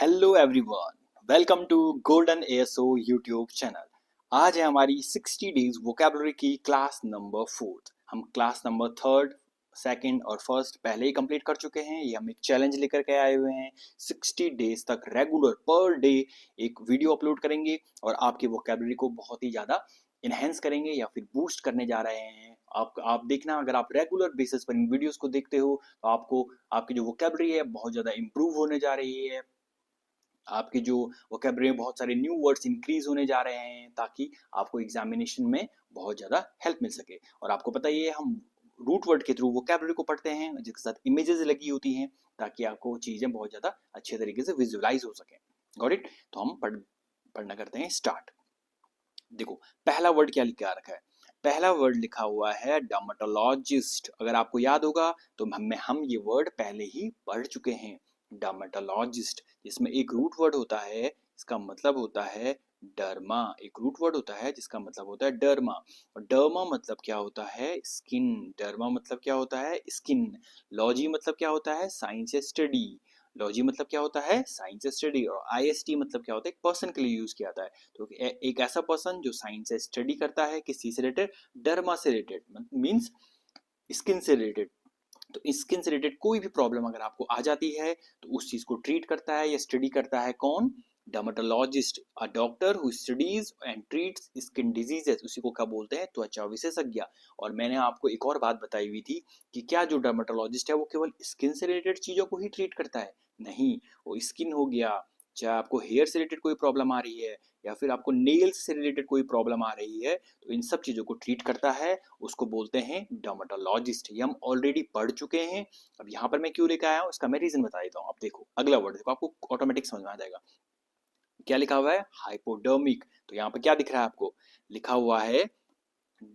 Hello everyone, welcome to Golden ASO YouTube channel. आज है हमारी 60 डेज वोकेबलरी की क्लास नंबर 4। हम क्लास नंबर 3, सेकंड और फर्स्ट पहले ही कंप्लीट कर चुके हैं। ये हम एक चैलेंज लेकर के आए हुए हैं। 60 डेज तक रेगुलर पर डे एक वीडियो अपलोड करेंगे और आपकी वोकेबलरी को बहुत ही ज़्यादा इनहेंस करेंगे या फिर बूस्ट करने जा रहे हैं। आप देखना, अगर आप रेगुलर बेसिस पर इन वीडियोस को देखते हो तो आपको आपकी जो वोकेबलरी है बहुत ज़्यादा इंप्रूव होने जा रही है। आपके जो वोकेबलरी में बहुत सारे न्यू वर्ड्स इंक्रीज होने जा रहे हैं, ताकि आपको एग्जामिनेशन में बहुत ज़्यादा हेल्प मिल सके। और आपको पता ही है, हम रूट वर्ड के थ्रू वोकेबलरी को पढ़ते हैं जिसके साथ इमेजेस लगी होती हैं, ताकि आपको चीज़ें बहुत ज़्यादा अच्छे तरीके से विजुअलाइज हो सकें। Got it? तो हम पढ़ना करते हैं स्टार्ट। देखो, पहला वर्ड क्या लिखा रखा है। पहला वर्ड लिखा हुआ है डर्मेटोलॉजिस्ट। अगर आपको याद होगा तो हम ये वर्ड पहले ही पढ़ चुके हैं। डर्मेटोलॉजिस्ट, जिसमें एक रूट वर्ड होता है, इसका मतलब होता है डर्मा। एक रूट वर्ड होता है जिसका मतलब होता है डर्मा। और डर्मा मतलब क्या होता है? स्किन। डर्मा मतलब क्या होता है? स्किन। लॉजी मतलब क्या होता है? साइंस या स्टडी। लॉजी मतलब क्या होता है? साइंस या स्टडी। और आईएसटी मतलब क्या होता है? एक पर्सन के लिए यूज किया जाता है। तो एक ऐसा पर्सन जो साइंस से स्टडी करता है, किसी से रिलेटेड, डर्मा से रिलेटेड मीन्स स्किन से रिलेटेड। तो स्किन से रिलेटेड कोई भी प्रॉब्लम अगर आपको आ जाती है तो उस चीज को ट्रीट करता है या स्टडी करता है कौन? Dermatologist. A doctor who studies and treats skin diseases, उसी को क्या बोलते हैं? त्वचा विशेषज्ञ। और मैंने आपको एक और बात बताई हुई थी कि क्या जो डर्मेटोलॉजिस्ट है वो केवल स्किन से रिलेटेड चीजों को ही ट्रीट करता है? नहीं, वो स्किन हो गया, चाहे आपको हेयर से रिलेटेड कोई प्रॉब्लम आ रही है या फिर आपको नेल्स से रिलेटेड कोई प्रॉब्लम आ रही है, तो इन सब चीजों को ट्रीट करता है, उसको बोलते हैं डर्मेटोलॉजिस्ट। ये हम ऑलरेडी पढ़ चुके हैं। अब यहाँ पर मैं क्यों लेकर आया हूँ इसका मैं रीजन बता देता हूँ। अब देखो, अगला वर्ड देखो, आपको ऑटोमेटिक समझ में आ जाएगा। क्या लिखा हुआ है? हाइपोडर्मिक। तो यहाँ पर क्या दिख रहा है आपको? लिखा हुआ है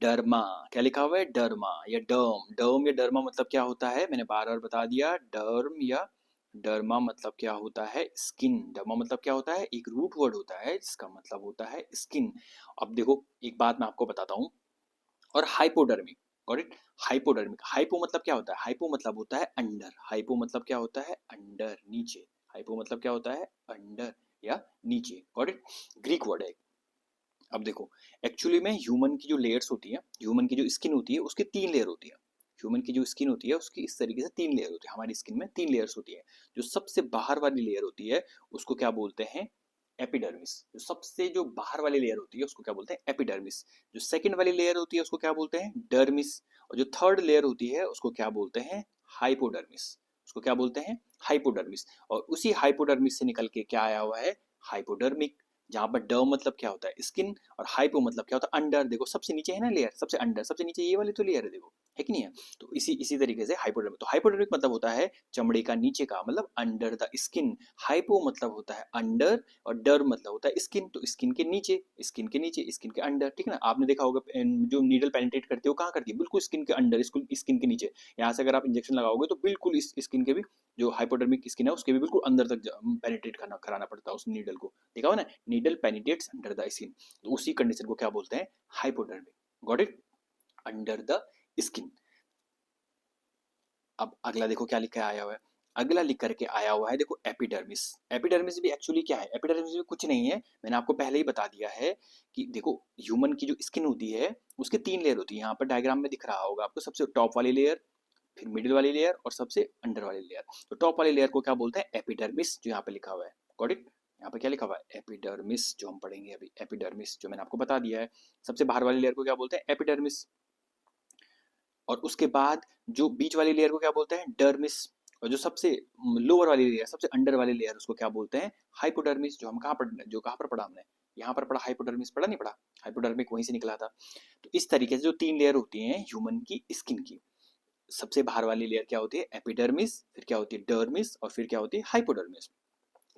डर्मा। क्या लिखा हुआ है? डर्मा या डर्म। डर्म या डर्मा मतलब क्या होता है? मैंने बार बार बता दिया। डर्म या डर्मा मतलब क्या होता है? स्किन। डर्मा मतलब क्या होता है? एक रूट वर्ड होता है जिसका मतलब होता है स्किन। अब देखो, एक बात मैं आपको बताता हूँ। और hypodermic, got it? Hypodermic, hypo मतलब क्या होता है? हाइपो मतलब होता है अंडर। हाइपो मतलब क्या होता है? अंडर, नीचे। हाइपो मतलब क्या होता है? अंडर या नीचे। Got it? ग्रीक वर्ड है। अब देखो, एक्चुअली में ह्यूमन की जो लेयर्स होती है, ह्यूमन की जो स्किन होती है उसकी 3 लेयर होती है। ह्यूमन की जो स्किन होती है उसकी इस तरीके से 3 लेयर होती है। हमारी स्किन में 3 लेयर्स होती है। जो सबसे बाहर वाली लेयर होती है उसको क्या बोलते हैं? एपिडर्मिस। जो बाहर वाली लेयर होती है उसको क्या बोलते हैं? एपिडर्मिस। जो सेकंड वाली लेयर होती है उसको क्या बोलते हैं? डर्मिस। और जो थर्ड लेयर होती है उसको क्या बोलते हैं? हाइपोडर्मिस। उसको क्या बोलते हैं? हाइपोडर्मिस। और उसी हाइपोडर्मिस से निकल के क्या आया हुआ है? हाइपोडर्मिक। जहां पर डर्म मतलब क्या होता है? स्किन। और हाइपो मतलब क्या होता है? अंडर। देखो, सबसे नीचे है ना लेयर, सबसे अंडर, सबसे नीचे ये वाली तो लेयर है, देखो, है कि नहीं है? तो इसी इसी तरीके से हाइपोडर्मिक। तो हाइपोडर्मिक मतलब होता है चमड़ी का नीचे का, मतलब अंडर द स्किन। हाइपो मतलब होता है अंडर, और डर मतलब होता है स्किन। तो स्किन के नीचे, स्किन के नीचे, स्किन के अंडर, ठीक है ना? आपने देखा होगा जो नीडल पेनिट्रेट करती है वो कहाँ करती है? बिल्कुल स्किन के अंडर, स्किन के नीचे। यहाँ से अगर आप इंजेक्शन लगाओगे तो बिल्कुल इस स्किन के भी, जो हाइपोडर्मिक स्किन है उसके भी बिल्कुल अंदर तक पेनिट्रेट कराना पड़ता है उस नीडल को। देखा हो ना? Needle penetrates under the skin. तो उसी कंडीशन को क्या बोलते हैं? Hypodermic. Got it? Under the skin. अब अगला देखो क्या लिखा आया हुआ है। अगला लिख करके आया हुआ है, देखो, एपिडर्मिस। एपिडर्मिस भी एक्चुअली क्या है? एपिडर्मिस भी कुछ नहीं है, मैंने आपको पहले ही बता दिया है कि देखो, ह्यूमन की जो स्किन होती है उसके 3 लेयर होती है। यहाँ पर डायग्राम में दिख रहा होगा आपको, सबसे टॉप वाली लेयर, फिर मिडिल वाली लेयर और सबसे अंडर वाली लेयर। तो टॉप वाली लेयर को क्या बोलते हैं? एपिडर्मिस, जो यहाँ पे लिखा हुआ है। Got it? यहाँ पे क्या लिखा हुआ है? एपिडर्मिस, जो हम पढ़ेंगे अभी। एपिडर्मिस जो मैंने आपको बता दिया है। सबसे बाहर वाली लेयर को क्या बोलते हैं? एपिडर्मिस। और उसके बाद जो बीच वाली लेयर को क्या बोलते हैं? डर्मिस। और जो सबसे लोअर वाली लेयर, सबसे अंडर वाली लेयर, उसको क्या बोलते हैं? हाइपोडर्मिस। जो कहाँ पर पढ़ा हमने? यहाँ पर पढ़ा। हाइपोडर्मिस पढ़ा, नहीं पढ़ा? हाइपोडर्मिक वहीं से निकला था। तो इस तरीके से जो 3 लेयर होती हैं ह्यूमन की स्किन की, सबसे बाहर वाली लेयर क्या होती है? एपिडर्मिस। फिर क्या होती है? डर्मिस। और फिर क्या होती है? हाइपोडर्मिस।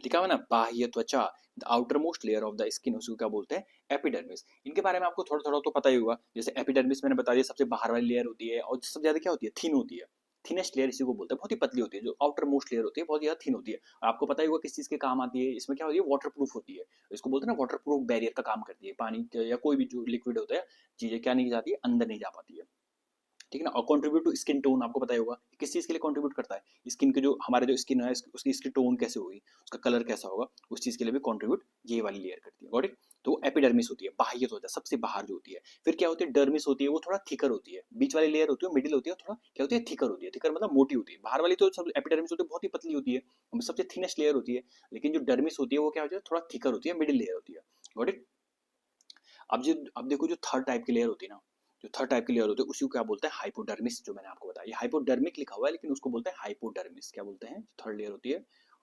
लिखा हुआ ना, बाह्य त्वचा, the outer most layer of the skin, उसको क्या बोलते हैं? एपिडर्मिस। इनके बारे में आपको थोड़ा थोड़ा तो पता ही होगा। जैसे एपिडर्मिस मैंने बता दिया सबसे बाहर वाली लेयर होती है, और सबसे ज्यादा क्या होती है? थिन होती है। थिनेस्ट लेयर इसी को बोलते हैं, बहुत ही पतली होती है। जो आउटर मोस्ट लेयर होती है बहुत ज्यादा थिन होती है। और आपको पता ही होगा किस चीज के काम आती है? इसमें क्या होती है? वाटर प्रूफ होती है। इसको बोलते हैं ना, वाटर प्रूफ बैरियर का काम करती है। पानी या कोई भी जो लिक्विड होता है, चीजें क्या नहीं जाती है? अंदर नहीं जा पाती है। ठीक है ना। और कंट्रीब्यूट टू स्किन टोन, आपको पता ही होगा किस चीज के लिए कंट्रीब्यूट करता है, स्किन के जो हमारे जो स्किन है उसकी इसकी टोन कैसे होगी, उसका कलर कैसा होगा, उस चीज के लिए भी कंट्रीब्यूट ये वाली लेयर करती है। Got it. तो एपिडर्मिस होती है, बाह्य होता है, सबसे बाहर जो होती है। फिर क्या होती है, डर्मिस होती है, वो थोड़ा थिकर होती है, बीच वाली लेयर होती है, मिडिल होती है, थोड़ा क्या होती है, थिकर होती है। थिकर मतलब मोटी होती है, बाहर वाली तो सब एपिडर्मिस होती है बहुत ही पतली होती है, सबसे थिनेस्ट लेयर होती है। लेकिन जो डर्मिस होती है वो क्या होती है, थोड़ा थिकर होती है, मिडिल लेयर होती है। Got it. अब देखो जो थर्ड टाइप की लेयर होती है ना, जो थर्ड टाइप की लेयर होती है उसी को क्या बोलते हैं, हाइपोडर्मिस, जो मैंने आपको बताया। ये हाइपोडर्मिक लिखा हुआ है लेकिन उसको बोलते हैं हाइपोडर्मिस। क्या बोलते हैं, थर्ड लेयर होती है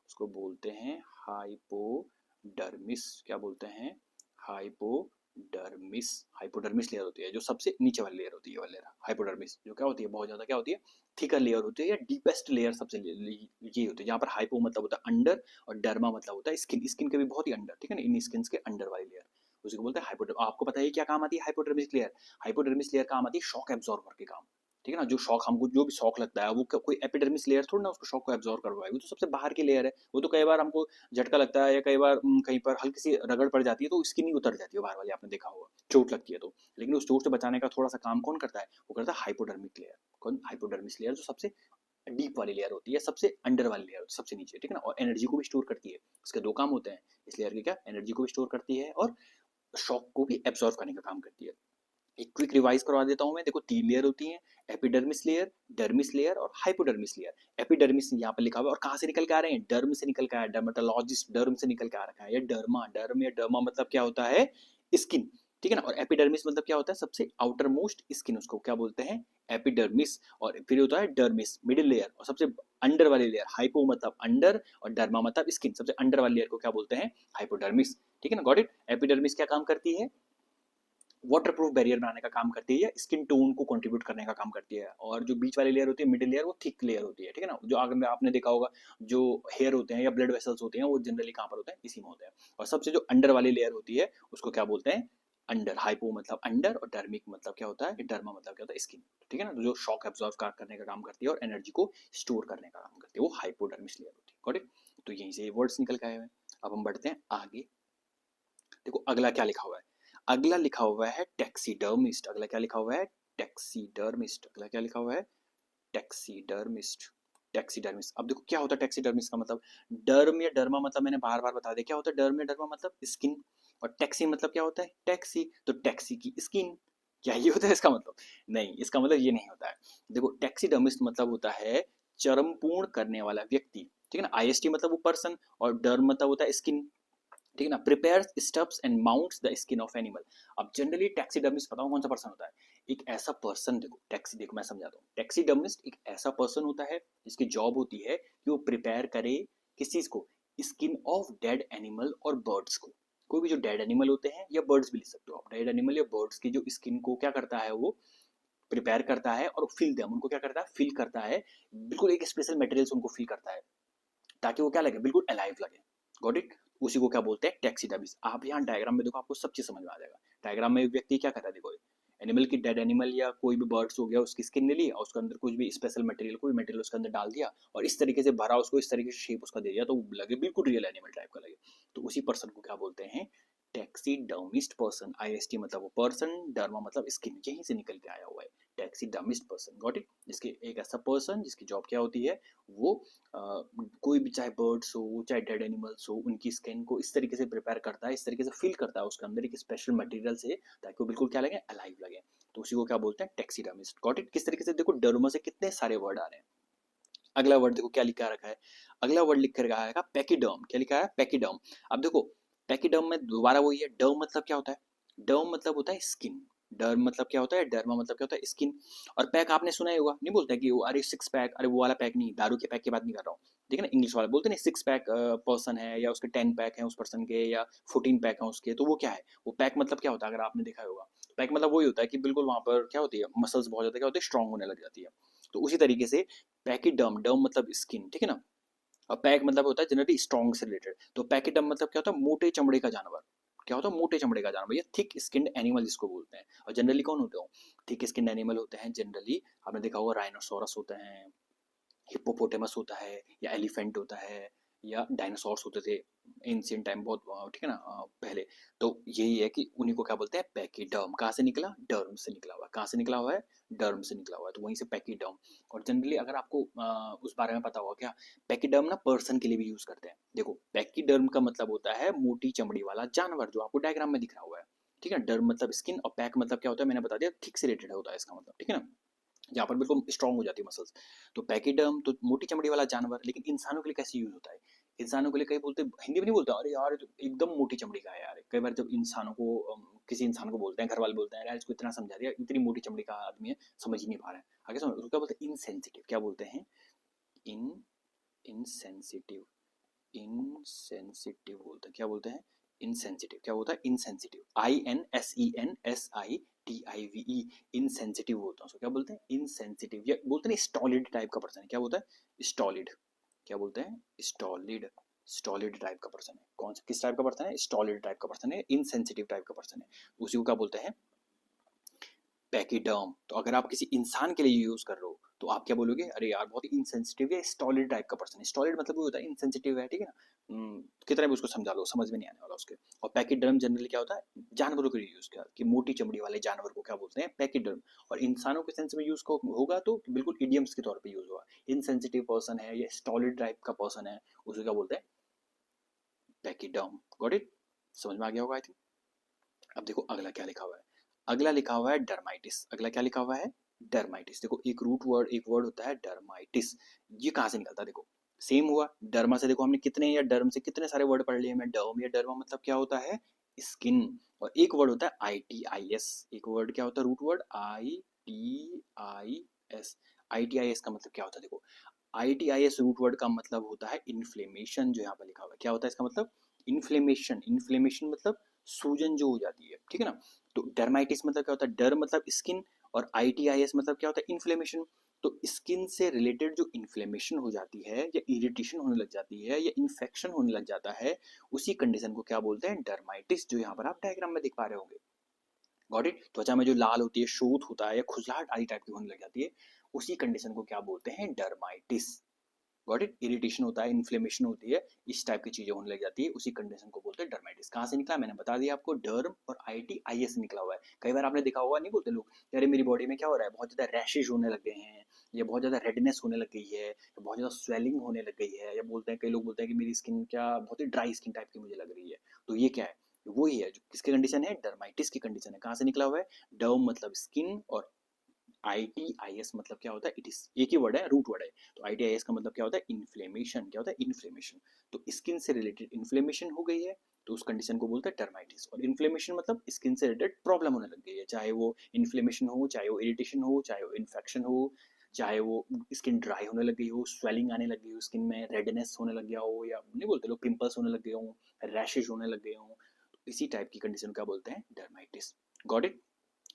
उसको बोलते हैं हाइपोडर्मिस। क्या बोलते हैं, हाइपोडर्मिस। हाइपोडर्मिस लेयर होती है जो सबसे नीचे वाली लेयर होती है, वाली लेयर हाइपोडर्मिस, जो क्या होती है, बहुत ज्यादा क्या होती है, थिकर लेयर होती है, या डीपेस्ट लेयर सबसे ये होती है, जहाँ पर हाइपो मतलब होता है अंडर, और डर्मा मतलब होता है स्किन, स्किन के भी बहुत ही अंडर, ठीक है ना, इन स्किन के अंडर वाली लेयर, उसी को बोलते हैं हाइपोडर्मिस। आपको पता है क्या काम आती है हाइपोडर्मिस लेयर, हाइपोडर्मिस लेयर काम आती है शॉक एब्जॉर्बर के काम, ठीक है ना। जो शॉक, हमको जो भी शॉक लगता है वो कोई एपिडर्मिस लेयर थोड़ी ना उसको शॉक को एब्जॉर्ब करवाएगी, वो तो सबसे बाहर की लेयर है। वो तो कई बार हमको झटका लगता है या कई बार कहीं पर हल्की सी रगड़ पड़ जाती है तो स्किन ही उतर जाती है बाहर वाली, आपने देखा होगा, चोट लगती है तो। लेकिन उस चोट से बचाने का थोड़ा सा काम कौन करता है, वो करता है हाइपोडर्मिक लेयर। कौन, हाइपोडर्मिस लेयर, जो सबसे डीप वाली लेयर होती है, सबसे अंडर वाली लेयर, सबसे नीचे, ठीक है ना। और एनर्जी को भी स्टोर करती है, इसके दो काम होते हैं इस लेयर के, क्या, एनर्जी को भी स्टोर करती है और शॉक को भी एब्जॉर्व करने का काम करती है। एक क्विक रिवाइज करवा देता हूं मैं, देखो तीन लेयर होती हैं, एपिडर्मिस लेयर, डर्मिस लेयर और हाइपोडर्मिस लेयर। एपिडर्मिस यहाँ पर लिखा हुआ है, और कहाँ से निकल के आ रहे हैं, डर्म से निकल के आया, डर्मेटोलॉजिस्ट डर्म से निकल के आ रखा है, या डर्मा, डर्म या डर्मा मतलब क्या होता है, स्किन, ठीक है ना। और एपिडर्मिस मतलब क्या होता है, सबसे आउटर मोस्ट स्किन, उसको क्या बोलते हैं, एपिडर्मिस। और फिर होता है डर्मिस, मिडिल लेयर, और सबसे अंडर वाली लेयर, हाइपो मतलब अंडर और डर्मा मतलब स्किन, सबसे अंडर वाली लेयर को क्या बोलते हैं, हाइपोडर्मिस, ठीक है ना। Got it. एपिडर्मिस क्या काम करती है, वाटर प्रूफ बैरियर बनाने का काम करती है, या स्किन टोन को कंट्रीब्यूट करने का काम करती है। और जो बीच वाली लेयर होती है, मिडिल लेयर, वो थिक लेयर होती है, ठीक है ना। जो आगे में आपने देखा होगा, जो हेयर होते हैं या ब्लड वेसल्स होते हैं वो जनरली कहाँ पर होते हैं, इसी में होते हैं। और सबसे जो अंडर वाली लेयर होती है उसको क्या बोलते हैं, अंडर। हाइपो मतलब अंडर और डर्मिक मतलब क्या होता है, डर्मा मतलब क्या होता है, स्किन, ठीक है ना। तो जो शॉक एब्जॉर्ब करने का काम करती है और एनर्जी को स्टोर करने का काम करती है, वो हाइपोडर्मिस लेयर होती है। Got it. तो यहीं से ये वर्ड्स निकल के आए हुए हैं। अब हम बढ़ते हैं आगे। देखो अगला क्या लिखा हुआ है, अगला लिखा हुआ है टैक्सीडर्मिस्ट। अगला क्या लिखा हुआ है, टैक्सीडर्मिस्ट। अगला क्या लिखा हुआ है, टैक्सीडर्मिस्ट। टैक्सीडर्मिस्ट। अब देखो क्या होता है टैक्सीडर्मिस्ट का मतलब, डर्म या डर्मा मतलब मैंने बार बार बता दिया, क्या होता है डर्म या डर्मा मतलब स्किन, और टैक्सी मतलब क्या होता है, टैक्सी, तो टैक्सी की स्किन। क्या ये होता है इसका मतलब, नहीं, इसका मतलब ये नहीं होता है। देखो टैक्सीडर्मिस्ट मतलब होता है चरम पूर्ण करने वाला व्यक्ति, ठीक है ना। आईएसटी मतलब वो पर्सन, और डर्म मतलब होता है स्किन, ठीक है ना। Prepares, stuffs and mounts the skin of animal. अब जनरली टैक्सीडर्मिस्ट पता हो कौन सा पर्सन होता है, एक ऐसा पर्सन, देखो टैक्सी, देखो मैं समझाता हूँ, टैक्सीडर्मिस्ट एक ऐसा पर्सन होता है जिसकी जॉब होती है कि वो प्रिपेयर करे किस चीज को, स्किन ऑफ डेड एनिमल और बर्ड्स को। कोई भी जो डेड एनिमल होते हैं, या बर्ड्स भी लिख सकते हो आप, डेड एनिमल या बर्ड्स की जो स्किन को क्या करता है, वो प्रिपेयर करता है और फिल देम, उनको क्या करता है, फिल करता है, बिल्कुल एक स्पेशल मटेरियल उनको फिल करता है, ताकि वो क्या लगे, बिल्कुल अलाइव लगे। Got it. उसी को क्या बोलते हैं, टैक्सीडर्मिस्ट। आप यहाँ डायग्राम में देखो, आपको सब चीज समझ में आ जाएगा। डायग्राम में व्यक्ति क्या कर रहा है, देखो एनिमल की, डेड एनिमल या कोई भी बर्ड्स हो गया, उसकी स्किन ले ली और उसके अंदर कुछ भी स्पेशल मटेरियल, कोई मटेरियल उसके अंदर डाल दिया और इस तरीके से भरा, उसको इस तरीके से शेप उसका दे दिया तो लगे बिल्कुल रियल एनिमल टाइप का लगे। तो उसी पर्सन को क्या बोलते हैं, टैक्सीडर्मिस्ट पर्सन। आईएसटी मतलब वो पर्सन, डर्मा मतलब स्किन, यहीं से निकल के आया हुआ है टैक्सीडर्मिस्ट पर्सन। Got it. जिसके एक ऐसा पर्सन जिसकी जॉब क्या होती है, वो कोई भी, चाहे बर्ड्स हो चाहे डेड एनिमल्स हो, उनकी स्किन को इस तरीके से प्रिपेयर करता है, इस तरीके से फिल करता है उसके अंदर एक स्पेशल मटेरियल से, ताकि वो बिल्कुल क्या लगे, अलाइव लगे। तो उसी को क्या बोलते हैं, टैक्सीडर्मिस्ट। Got it. किस तरीके से, देखो डर्मा से कितने सारे वर्ड आ रहे हैं। अगला वर्ड देखो क्या लिखा रखा है, अगला वर्ड लिख कर रखा है पैकिडर्म। क्या लिखा है, पैकिडर्म। अब देखो पैकिडर्म में दोबारा वही है, डर्म मतलब क्या होता है, डर्म मतलब होता है स्किन, डर्म मतलब क्या होता है, डर्मा मतलब क्या होता है, स्किन। और पैक आपने सुना ही होगा, नहीं बोलते कि वो अरे सिक्स पैक, अरे वो वाला पैक नहीं, दारू के पैक की बात नहीं कर रहा हूँ, ठीक है ना। इंग्लिश वाला बोलते नहीं, सिक्स पैक पर्सन है, या उसके 10 पैक है उस पर्सन के, या 14 पैक है उसके, तो वो क्या है, वो पैक मतलब क्या होता है, अगर आपने देखा होगा, पैक मतलब वही होता है कि बिल्कुल वहां पर क्या होती है, मसल्स बहुत ज्यादा क्या होती है, स्ट्रांग होने लग जाती है। तो उसी तरीके से पैकिडर्म, डर्म मतलब स्किन, ठीक है ना। और पैक मतलब होता है जनरली स्ट्रॉन्ग से रिलेटेड, तो पैकिडर्म मतलब क्या होता है, मोटे चमड़े का जानवर। क्या होता है, मोटे चमड़े का जानवर, या थिक स्किन्ड एनिमल जिसको बोलते हैं। और जनरली कौन होते हो, थिक स्किन्ड एनिमल होते हैं जनरली, आपने देखा होगा राइनोसोरस होते हैं, हिप्पोपोटेमस होता है, या एलिफेंट होता है, या डायनासोर्स होते थे, एंशियंट टाइम बहुत ठीक है ना पहले। तो यही है कि उन्हीं को क्या बोलते हैं पैकीडर्म। कहाँ से निकला? डर्म से निकला हुआ है। कहाँ से निकला हुआ है? डर्म से निकला हुआ है, तो वहीं से पैकीडर्म। और जनरली अगर आपको उस बारे में पता होगा क्या, पैकीडर्म ना पर्सन के लिए भी यूज करते हैं। देखो पैकीडर्म का मतलब होता है मोटी चमड़ी वाला जानवर, जो आपको डायग्राम में दिख रहा हुआ है, ठीक है। डर्म मतलब स्किन, और पैक मतलब क्या होता है, मैंने बता दिया थिक से रिलेटेड होता है इसका मतलब, ठीक है ना, जहाँ पर बिल्कुल स्ट्रांग हो जाती है मसल्स। तो पैकीडर्म तो मोटी चमड़ी वाला जानवर, लेकिन इंसानों के लिए कैसे यूज होता है? इंसानों के लिए कई बोलते, हिंदी में नहीं बोलते अरे यार ये तो एकदम मोटी चमड़ी का है यार। कई बार जब इंसानों को किसी इंसान को बोलते हैं, घर वाले बोलते हैं यार इसको इतना समझा दिया, इतनी मोटी चमड़ी का आदमी है, समझ ही नहीं पा रहा है। आगे समझ, उसको क्या बोलते हैं? इनसेंसिटिव। क्या बोलते हैं? इन इनसेंसिटिव। इनसेंसिटिव बोलते हैं। क्या बोलते हैं? इनसेंसिटिव। क्या होता है? इनसेंसिटिव। INSENSITIVE। इनसेंसिटिव बोलते हैं उसको। क्या बोलते हैं? इनसेंसिटिव। या बोलते हैं स्टॉलिड टाइप का पर्सन है। क्या बोलता है? स्टॉलिड। क्या बोलते हैं? स्टॉलिड। स्टॉलिड टाइप का पर्सन है। कौन सा, किस टाइप का पर्सन है? स्टॉलिड टाइप का पर्सन है, इनसेंसिटिव टाइप का पर्सन है। उसी को क्या बोलते हैं? पैकीडर्म। तो अगर आप किसी इंसान के लिए यूज कर रहे हो तो आप क्या बोलोगे? अरे यार बहुत ही इनसेंसिटिव है, स्टॉलिड टाइप का पर्सन है। स्टॉलिड मतलब वो होता है इनसेंसिटिव है, ठीक है ना। कितना भी उसको समझा लो समझ में नहीं आने वाला उसके। और पैकीडर्म जनरली क्या होता है? जानवरों के लिए यूज किया, कि मोटी चमड़ी वाले जानवर को क्या बोलते हैं? पैकीडर्म। और इंसानों के सेंस में यूज होगा तो बिल्कुल इडियम्स के तौर पर यूज होगा। इनसेंसिटिव पर्सन है या स्टॉलिड टाइप का पर्सन है, उसको क्या बोलते हैं? पैकीडर्म। Got it? समझ में आ गया होगा आई थिंक। अब देखो अगला क्या लिखा हुआ है। अगला लिखा हुआ है डर्माइटिस। अगला क्या लिखा हुआ है? डर्माइटिस। देखो एक रूट वर्ड, एक वर्ड होता है डर्माइटिस। ये कहाँ से निकलता है? देखो सेम हुआ डर्मा से। देखो हमने कितने, या डर्म से कितने सारे वर्ड पढ़ लिए मैं। डर्म या डर्मा मतलब क्या होता है? स्किन। और एक वर्ड होता है ITIS। एक वर्ड क्या होता है? Root word ITIS। ITIS का मतलब क्या होता है? देखो ITIS रूट वर्ड का मतलब होता है इन्फ्लेमेशन, जो यहाँ पर लिखा हुआ है। क्या होता है इसका मतलब? इन्फ्लेमेशन। इन्फ्लेमेशन मतलब सूजन जो हो जाती है, ठीक है ना। तो डर्माइटिस मतलब क्या होता है? डर मतलब स्किन, और ITIS मतलब क्या होता है? इन्फ्लेमेशन। तो स्किन से रिलेटेड जो इन्फ्लेमेशन हो जाती है, या इरिटेशन होने लग जाती है, या इन्फेक्शन होने लग जाता है, उसी कंडीशन को क्या बोलते हैं? डर्माइटिस, जो यहाँ पर आप डायग्राम में देख पा रहे होंगे। Got it? त्वचा में जो लाल होती है, शोथ होता है, या खुजलाहट आदि टाइप की होने लग जाती है, उसी कंडीशन को क्या बोलते हैं? डर्माइटिस। Got it? इरिटेशन होता है, इन्फ्लेमेशन होती है, इस टाइप की चीजें होने लग जाती है, उसी कंडीशन को बोलते हैं डर्माइटिस। कहाँ से निकला? मैंने बता दिया आपको, डर्म और ITIS निकला हुआ है। कई बार आपने देखा होगा, नहीं बोलते लोग यार मेरी बॉडी में क्या हो रहा है, बहुत ज्यादा रैशेज होने लग गए हैं, या बहुत ज्यादा रेडनेस होने लग गई है, या बहुत ज्यादा स्वेलिंग होने लग गई है, या बोलते हैं, कई लोग बोलते हैं कि मेरी स्किन क्या बहुत ही ड्राई स्किन टाइप की मुझे लग रही है। तो ये क्या है? वही है जो किसकी कंडीशन है? डर्माइटिस की कंडीशन है। कहाँ से निकला हुआ है? डर्म मतलब स्किन, और ITIS मतलब क्या होता है? इट इज एक ही वर्ड है, रूट वर्ड है। तो ITIS का मतलब क्या होता है? इन्फ्लेमेशन। क्या होता है? इन्फ्लेमेशन। तो स्किन से रिलेटेड इन्फ्लेमेशन हो गई है, तो उस कंडीशन को बोलते हैं डर्माइटिस। और इन्फ्लेमेशन मतलब स्किन से रिलेटेड प्रॉब्लम होने लग गई है, चाहे वो इन्फ्लेमेशन हो, चाहे वो इरिटेशन हो, चाहे वो इन्फेक्शन हो, चाहे वो स्किन ड्राई होने लग गई हो, स्वेलिंग आने लग गई हो स्किन में, रेडनेस होने लग गया हो, या नहीं बोलते लोग पिंपल्स होने लग गए हो, रैशेज होने लग गए हो, तो इसी टाइप की कंडीशन क्या बोलते हैं? डर्माइटिस। Got it?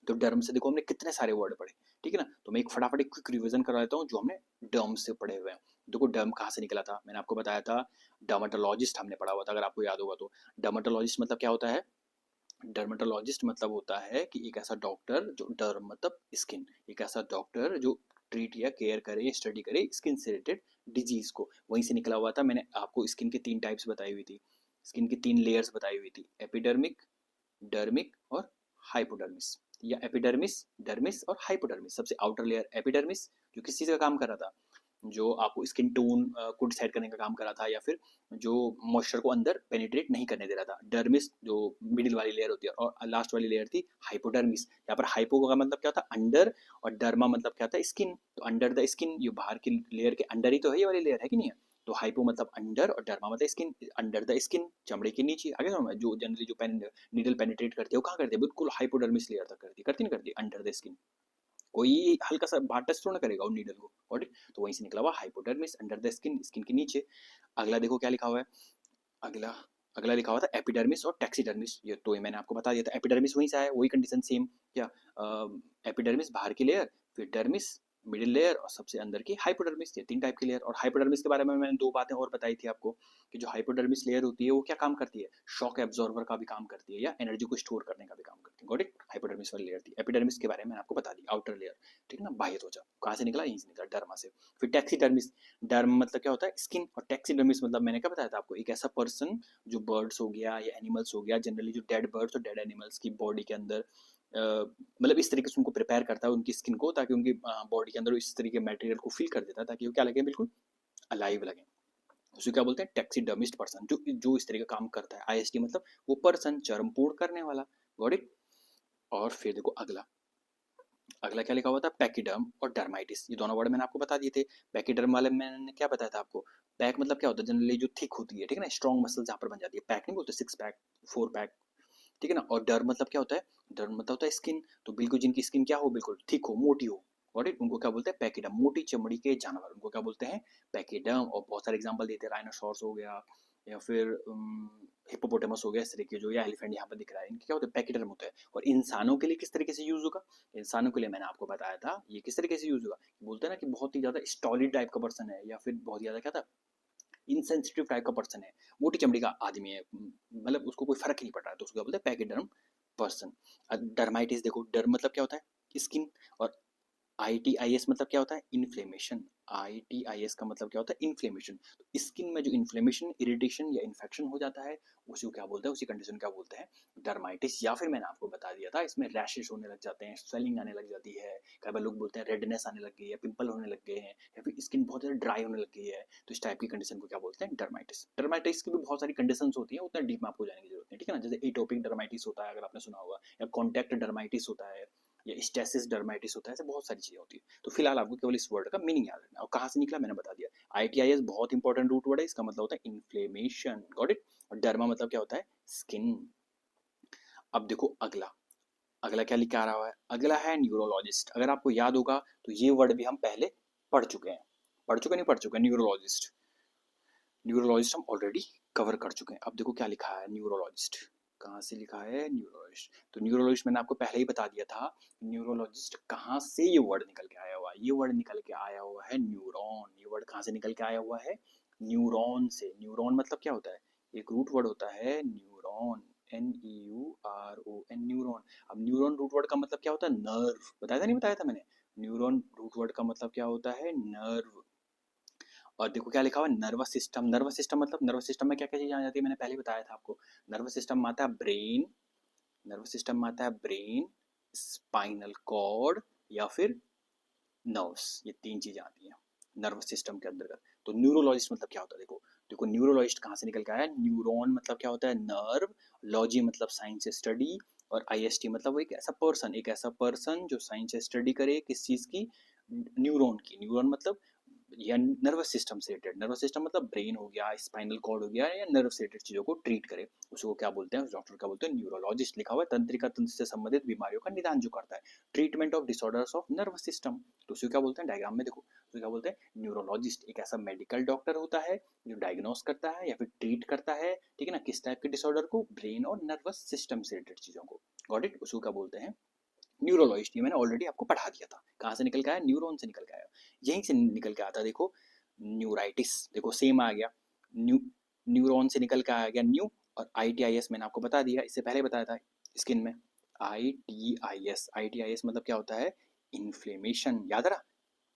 तो डर्म से देखो हमने कितने सारे वर्ड पढ़े, ठीक है ना। तो मैं एक फटाफट एक क्विक रिवीजन करा देता हूँ जो हमने डर्म से पढ़े हुए हैं। देखो डर्म कहाँ से निकला था, मैंने आपको बताया था डर्माटोलॉजिस्ट हमने पढ़ा हुआ था, अगर आपको याद होगा तो। डर्माटोलॉजिस्ट मतलब क्या होता है? डर्माटोलॉजिस्ट मतलब होता है कि एक ऐसा डॉक्टर जो, डर्म मतलब स्किन, एक ऐसा डॉक्टर जो ट्रीट या केयर करे, स्टडी करे स्किन से रिलेटेड डिजीज को। वहीं से निकला हुआ था। मैंने आपको स्किन के 3 टाइप्स बताई हुई थी, स्किन की 3 लेयर्स बताई हुई थी, एपिडर्मिक, डर्मिक और हाइपोडर्मिस। या एपिडर्मिस, डर्मिस और हाइपोडर्मिस। सबसे आउटर लेयर एपिडर्मिस, जो किस चीज़ का काम कर रहा था? जो आपको स्किन टोन को डिसाइड करने का काम कर रहा था, या फिर जो मॉइस्चर को अंदर पेनिट्रेट नहीं करने दे रहा था। डर्मिस जो मिडिल वाली लेयर होती है, और लास्ट वाली लेयर थी हाइपोडर्मिस। यहाँ पर हाइपो का मतलब क्या था? अंडर, और डर्मा मतलब क्या था? स्किन। तो अंडर द स्किन, ये बाहर की लेयर के अंडर ही तो है ये वाली लेयर, है कि नहीं है? तो हाइपो मतलब अंडर, और डर्मा मतलब स्किन, अंडर द स्किन चमड़े के नीचे। आगे समझ में? जो जनरली जो नीडल पेनिट्रेट करती है वो कहाँ करती है? बिल्कुल हाइपोडर्मिस लेयर तक करती नहीं करती? Under the skin. कोई हल्का सा बाहर टच थोड़ा ना करेगा वो नीडल को, और तो वहीं से निकला हुआ hypodermis, under the skin, skin के नीचे। अगला देखो क्या लिखा हुआ है। अगला अगला लिखा हुआ था एपिडर्मिस और टैक्सीडर्मिस। ये तो ये मैंने आपको बता दिया था, एपिडर्मिस वहीं से आया, वही कंडीशन सेम। क्या? एपिडर्मिस बाहर की लेयर, फिर डर्मिस मिडिल लेयर और सबसे अंदर की हाइपोडर्मिस। ये 3 टाइप की लेयर। और हाइपोडर्मिस के बारे में मैंने 2 बातें और बताई थी आपको कि जो हाइपोडर्मिस लेयर होती है वो क्या काम करती है, शॉक एब्जॉर्बर का भी काम करती है या एनर्जी को स्टोर करने का भी काम करती है। Got it. हाइपोडर्मिस वाली लेयर थी। एपिडर्मिस के बारे में मैंने आपको बता दी, आउटर लेयर, ठीक है ना, बाह्य त्वचा। कहाँ से निकला, यहीं से निकला, डर्मा से। फिर टैक्सीडर्मिस। डर्म मतलब क्या होता है, स्किन। और टैक्सीडर्मिस मतलब मैंने क्या बताया था आपको, एक ऐसा पर्सन जो बर्ड्स हो गया या एनिमल्स हो गया, जनरली जो डेड बर्ड्स और डेड एनिमल्स की बॉडी के अंदर मतलब इस तरीके से उनको प्रिपेयर करता है उनकी स्किन को, ताकि उनकी बॉडी के अंदर इस तरीके के मटेरियल को फिल कर देता है ताकि वो क्या लगे, बिल्कुल अलाइव लगे। उसे क्या बोलते हैं, टैक्सीडर्मिस्ट पर्सन, जो जो इस तरीके का काम करता है। आईएसटी मतलब वो पर्सन, चर्म पूर्ण करने वाला। Got it. और फिर देखो अगला, अगला क्या लिखा हुआ था, पैकिडर्म और डर्माइटिस। ये दोनों वर्ड मैंने आपको बता दिए थे। पैकिडर्म वाले में मैंने क्या बताया था आपको, पैक मतलब क्या होता है, जनरली जो थिक होती है, ठीक है ना, स्ट्रॉन्ग मसल जहाँ पर बन जाती है। पैक नहीं बोलते 6 पैक, 4 पैक, ठीक है ना। और डर मतलब क्या होता है, डर मतलब होता है स्किन। तो बिल्कुल जिनकी स्किन क्या हो, बिल्कुल थिक हो, मोटी हो, गॉट इट, उनको क्या बोलते हैं, पैकिडम। मोटी चमड़ी के जानवर, उनको क्या बोलते हैं, पैकिडम। और बहुत सारे एग्जांपल देते हैं, राइनोसॉर्स हो गया या फिर हिप्पोपोटामस हो गया, इस तरीके जो, या एलिफेंट यहाँ पर दिख रहा है, इनके क्या होते हैं, पैकिडर्म होते हैं। और इंसानों के लिए किस तरीके से यूज होगा, इंसानों के लिए मैंने आपको बताया था ये किस तरीके से यूज होगा। बोलते हैं ना कि बहुत ही ज्यादा स्टॉलिड टाइप का पर्सन है या फिर बहुत ज्यादा क्या था, इनसेंसिटिव टाइप का पर्सन है, मोटी चमड़ी का आदमी है, मतलब उसको कोई फर्क ही नहीं पड़ रहा है, तो उसको क्या बोलते हैं, पैकिडर्म पर्सन। डर्माइटिस देखो, डर्म मतलब क्या होता है, स्किन। और ITIS मतलब क्या होता है, इन्फ्लेमेशन। ITIS का मतलब क्या होता है, इन्फ्लेमेशन। तो स्किन में जो इन्फ्लेमेशन, इरिटेशन या इन्फेक्शन हो जाता है, उसी को क्या बोलते हैं, उसी कंडीशन क्या बोलते हैं, डर्माइटिस। या फिर मैंने आपको बता दिया था, इसमें रैशेस होने लग जाते हैं, स्वेलिंग आने लग जाती है, कई बार लोग बोलते हैं रेडनेस आने लग गई है, पिंपल होने लग गए हैं, या फिर स्किन बहुत ज़्यादा ड्राई होने लग गई है। तो इस टाइप की कंडीशन को क्या बोलते हैं, डर्माइटिस। डर्माइटिस की भी बहुत सारी कंडीशंस होती हैं, उतना डीप में आपको जाने की जरूरत नहीं, ठीक है ना। जैसे एटोपिक डर्माइटिस होता है, अगर आपने सुना होगा, या कॉन्टैक्ट डर्माइटिस होता है, या स्टेसिस डर्माइटिस होता है, ऐसे बहुत सारी चीजें होती है। तो फिलहाल आपको केवल इस वर्ड का मीनिंग याद रखना, और कहाँ से निकला मैंने बता दिया। ITIS बहुत इंपॉर्टेंट रूट वर्ड है, इसका मतलब होता है इन्फ्लेमेशन, गॉट इट। और डर्मा मतलब क्या होता है, स्किन। अब देखो अगला, अगला क्या लिखा आ रहा है, अगला है न्यूरोलॉजिस्ट। अगर आपको याद होगा तो ये वर्ड भी हम पहले पढ़ चुके हैं, पढ़ चुके नहीं पढ़ चुके, न्यूरोलॉजिस्ट। न्यूरोलॉजिस्ट हम ऑलरेडी कवर कर चुके हैं। अब देखो क्या लिखा है, न्यूरोलॉजिस्ट कहाँ से लिखा है, न्यूरोलॉजिस्ट। तो न्यूरोलॉजिस्ट मैंने आपको पहले ही बता दिया था, न्यूरोलॉजिस्ट कहाँ से ये वर्ड निकल के आया हुआ है, ये वर्ड निकल के आया हुआ है न्यूरॉन। ये वर्ड कहाँ से निकल के आया हुआ है, न्यूरॉन से। न्यूरॉन मतलब क्या होता है, एक रूट वर्ड होता है न्यूरॉन, NEURON, न्यूरॉन। अब न्यूरॉन रूट वर्ड का मतलब क्या होता है, नर्व। बताया था नहीं बताया था मैंने, न्यूरॉन रूट वर्ड का मतलब क्या होता है, नर्व। और देखो क्या लिखा हुआ है, नर्वस सिस्टम। नर्वस सिस्टम मतलब, नर्वस सिस्टम में क्या क्या चीजें आ जाती है, मैंने पहले बताया था आपको। नर्वस सिस्टम में आता है ब्रेन, नर्वस सिस्टम में आता है ब्रेन, स्पाइनल कॉर्ड, या फिर नर्व्स। ये 3 चीजें आती हैं नर्वस सिस्टम के अंतर्गत। तो न्यूरोलॉजिस्ट मतलब क्या होता है, देखो देखो न्यूरोलॉजिस्ट कहाँ से निकल के आया, न्यूरॉन मतलब क्या होता है, नर्व। लॉजी मतलब साइंस स्टडी। और IST मतलब वो एक ऐसा पर्सन जो साइंस स्टडी करे, किस चीज की, न्यूरॉन की। न्यूरॉन मतलब या नर्वस सिस्टम से रिलेटेड, नर्वस सिस्टम मतलब ब्रेन हो गया, स्पाइनल कॉर्ड हो गया, या नर्व से रिलेटेड चीजों को ट्रीट करे, उसको क्या बोलते हैं, उस डॉक्टर का बोलते हैं न्यूरोलॉजिस्ट। लिखा हुआ है तंत्रिका तंत्र से संबंधित बीमारियों का निदान जो करता है, treatment of disorders of nervous system. तो उसे क्या बोलते हैं, डायग्राम में देखो, उसे क्या बोलते हैं, न्यूरोलॉजिस्ट। एक ऐसा मेडिकल डॉक्टर होता है जो डायग्नोस करता है या फिर ट्रीट करता है, ठीक है ना, किस टाइप के डिसऑर्डर को, ब्रेन और नर्वस सिस्टम से रिलेटेड चीजों को। Got it. उसको क्या बोलते हैं, न्यूरोलॉजिस्ट। ये मैंने ऑलरेडी आपको पढ़ा दिया था। कहाँ से निकल के आया, न्यूरॉन से निकल के आया, यहीं से निकल के आता। देखो न्यूराइटिस, देखो सेम आ गया, न्यू, न्यूरॉन से निकल के आ गया न्यू। और ITIS मैंने आपको बता दिया, इससे पहले बताया था स्किन में। ITIS मतलब क्या होता है, इन्फ्लेमेशन, याद रहा,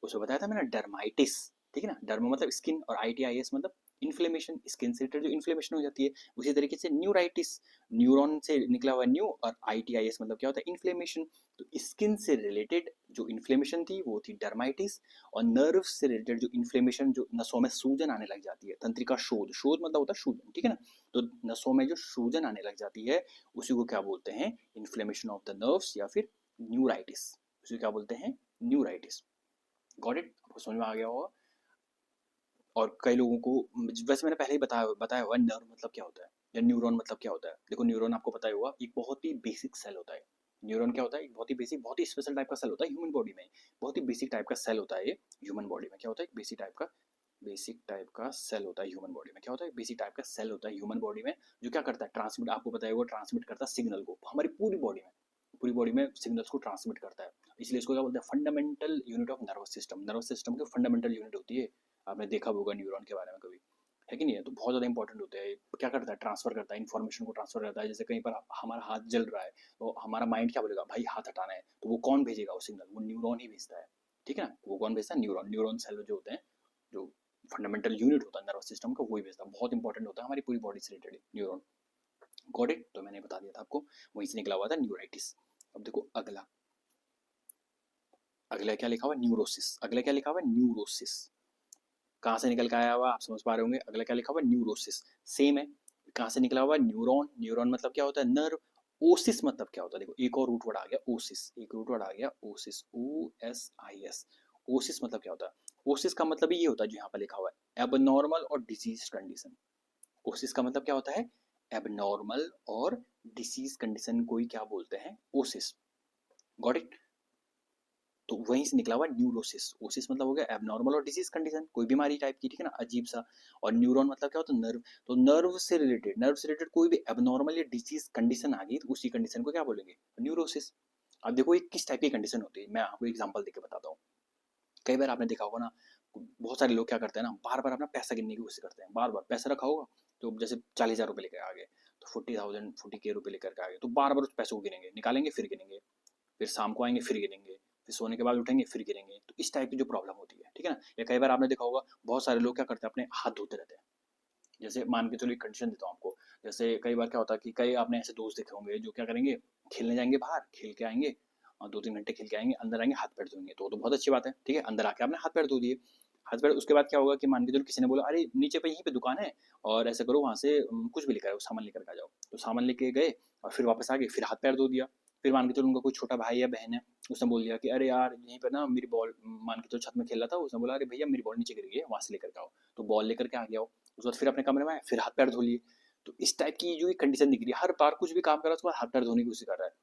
उसको बताया था मैंने, डर्माइटिस, ठीक है ना। डर्मा मतलब स्किन, और ITIS मतलब इन्फ्लेमेशन, स्किन से रिलेटेड जो इन्फ्लेमेशन हो जाती है। उसी तरीके से न्यूराइटिस, न्यूरॉन से निकला हुआ न्यू, और ITIS मतलब क्या होता है, इन्फ्लेमेशन। तो स्किन से रिलेटेड जो इन्फ्लेमेशन थी वो थी डर्माइटिस, और नर्व से रिलेटेड जो इन्फ्लेमेशन, जो नसों में सूजन आने लग जाती है, तंत्रिका शोध, शोध मतलब होता है सूजन, ठीक है ना। तो नसों में जो सूजन आने लग जाती है, उसी को क्या बोलते हैं, इन्फ्लेमेशन ऑफ द नर्व्स, या फिर न्यूराइटिस। उसी को क्या बोलते हैं, न्यूराइटिस। गॉट इट, आपको समझ में आ गया होगा। और कई लोगों को, वैसे मैंने पहले ही बताया बताया हुआ, नर्व मतलब क्या होता है या न्यूरॉन मतलब क्या होता है। देखो न्यूरॉन आपको पता ही होगा, एक बहुत ही बेसिक सेल होता है। न्यूरॉन क्या होता है, एक बहुत ही बेसिक, बहुत ही स्पेशल टाइप का सेल होता है ह्यूमन बॉडी में। बहुत ही बेसिक टाइप का सेल होता है ये ह्यूमन बॉडी में। क्या होता है, एक बेसिक टाइप का सेल होता है ह्यूमन बॉडी में। क्या होता है, बेसिक टाइप का सेल होता है ह्यूमन बॉडी में, जो क्या करता है, ट्रांसमिट, आपको पता है वो ट्रांसमिट करता है सिग्नल को हमारी पूरी बॉडी में, पूरी बॉडी में सिग्नल्स को ट्रांसमिट करता है, इसलिए इसको क्या बोलते हैं, fundamental unit of nervous system. Nervous system की फंडामेंटल यूनिट होती है, आपने देखा होगा न्यूरॉन के बारे में कभी, है कि नहीं है। तो बहुत ज़्यादा इंपॉर्टेंट होता है, क्या करता है, ट्रांसफर करता है, इन्फॉर्मेशन को ट्रांसफर करता है। जैसे कहीं पर हमारा हाथ जल रहा है तो हमारा माइंड क्या बोलेगा, भाई हाथ हटाना है, तो वो कौन भेजेगा वो सिग्नल, वो न्यूरॉन ही भेजता है, ठीक है ना। वो कौन भेजता है, न्यूरॉन। न्यूरॉन सेल जो होते हैं, जो फंडामेंटल यूनिट होता है नर्वस सिस्टम का, वही भेजता है। बहुत इंपॉर्टेंट होता है हमारी पूरी बॉडी से रिलेटेड न्यूरॉन। Got it. तो मैंने बता दिया था आपको, वहीं से निकला हुआ था न्यूराइटिस। अब देखो अगला, अगला क्या लिखा हुआ है, न्यूरोसिस। अगला क्या लिखा हुआ है, न्यूरोसिस। कहाँ से निकल के आया हुआ आप समझ पा रहे होंगे, अगला क्या लिखा हुआ है, न्यूरोसिस। सेम है, कहाँ से निकला हुआ है, न्यूरॉन। न्यूरॉन मतलब क्या होता है, नर्व। ओसिस मतलब क्या होता है, देखो एक और रूट वर्ड आ गया, ओसिस, एक रूट वर्ड आ गया, osis, O S I S. Osis मतलब क्या होता है, ओसिस का मतलब ये होता है जो यहाँ पर लिखा हुआ है, एबनॉर्मल और डिजीज कंडीशन। ओसिस का मतलब क्या होता है, एबनॉर्मल और डिसीज कंडीशन को ही क्या बोलते हैं, ओसिस। Got it. तो वहीं से निकला हुआ न्यूरोसिस। ओसिस मतलब हो गया एबनॉर्मल और डिजीज कंडीशन, कोई बीमारी टाइप की, ठीक है ना, अजीब सा। और न्यूरॉन मतलब क्या होता है, नर्व। तो नर्व से रिलेटेड कोई भी एबनॉर्मल या डिजीज कंडीशन आ गई तो उसी कंडीशन को क्या बोलेंगे, न्यूरोसिस। अब देखो ये किस टाइप की कंडीशन होती है, मैं आपको एग्जांपल देके बताता हूँ। कई बार आपने देखा होगा ना, बहुत सारे लोग क्या करते हैं ना, बार बार अपना पैसा गिनने की कोशिश करते हैं, बार बार पैसा रखा होगा, तो जैसे 40,000 रुपये लेकर आ गए, तो 40,000 40K रुपये लेकर के आ गए, तो बार बार उस पैसे को गिनेंगे, निकालेंगे फिर गिनेंगे, फिर शाम को आएंगे फिर गिनेंगे, फिर सोने के बाद उठेंगे फिर गिनेंगे। तो इस टाइप की जो प्रॉब्लम होती है, ठीक है ना। या कई बार आपने देखा होगा, बहुत सारे लोग क्या करते हैं, अपने हाथ धोते रहते हैं। जैसे मान के चलो एक कंडीशन देता हूँ आपको, जैसे कई बार क्या होता है कि कई आपने ऐसे दोस्त देखे होंगे जो क्या करेंगे, खेलने जाएंगे बाहर, खेल के आएंगे और 2-3 घंटे खेल के आएंगे, अंदर आएंगे हाथ पैर धोएंगे, तो वो तो बहुत अच्छी बात है, ठीक है, अंदर आके आपने हाथ पैर धो दिए। हाथ पैर, उसके बाद क्या होगा कि मान के चलो किसी ने बोला, अरे नीचे पे यहीं पे दुकान है और ऐसा करो वहाँ से कुछ भी लेकर आओ, सामान लेकर आ जाओ, तो सामान लेके गए और फिर वापस आ गए, फिर हाथ पैर धो दिया। फिर मान के चलो उनका कोई छोटा भाई या बहन है, उसने बोल दिया कि अरे यार यहीं पर ना मेरी बॉल, मान के चलो छत में खेल रहा था, उसने बोला अरे भैया मेरी बॉल नीचे गिर गई है, वहाँ से लेकर के आओ, तो बॉल लेकर के आ गया। उसके बाद फिर अपने कमरे में आए, फिर हाथ पैर धो लिए। तो इस टाइप की जो कंडीशन दिख रही है, हर बार कुछ भी काम कर रहा है उसके बाद हाथ पैर धोने की कोशिश कर रहा है,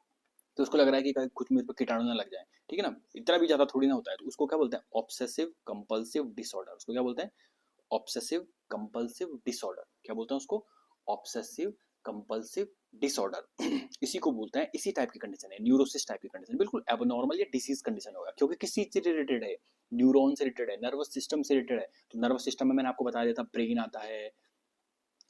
तो उसको लग रहा है कि कुछ मेरे पे कीटाणु ना लग जाए, ठीक है ना। इतना भी ज्यादा थोड़ी ना होता है, तो उसको क्या बोलते हैं, ऑब्सेसिव कंपल्सिव डिसऑर्डर। उसको क्या बोलते हैं, ऑब्सेसिव कंपल्सिव डिसऑर्डर। क्या बोलते हैं उसको, ऑब्सेसिव कंपल्सिव डिसऑर्डर। इसी को बोलते हैं, इसी टाइप की कंडीशन है, न्यूरोसिस टाइप की कंडीशन, बिल्कुल एबनॉर्मल या डिसीज कंडीशन होगा, क्योंकि किस चीज से रिलेटेड है, न्यूरॉन से रिलेटेड है, नर्वस सिस्टम से रिलेटेड है। तो नर्वस सिस्टम में मैंने आपको बता दिया था, ब्रेन आता है,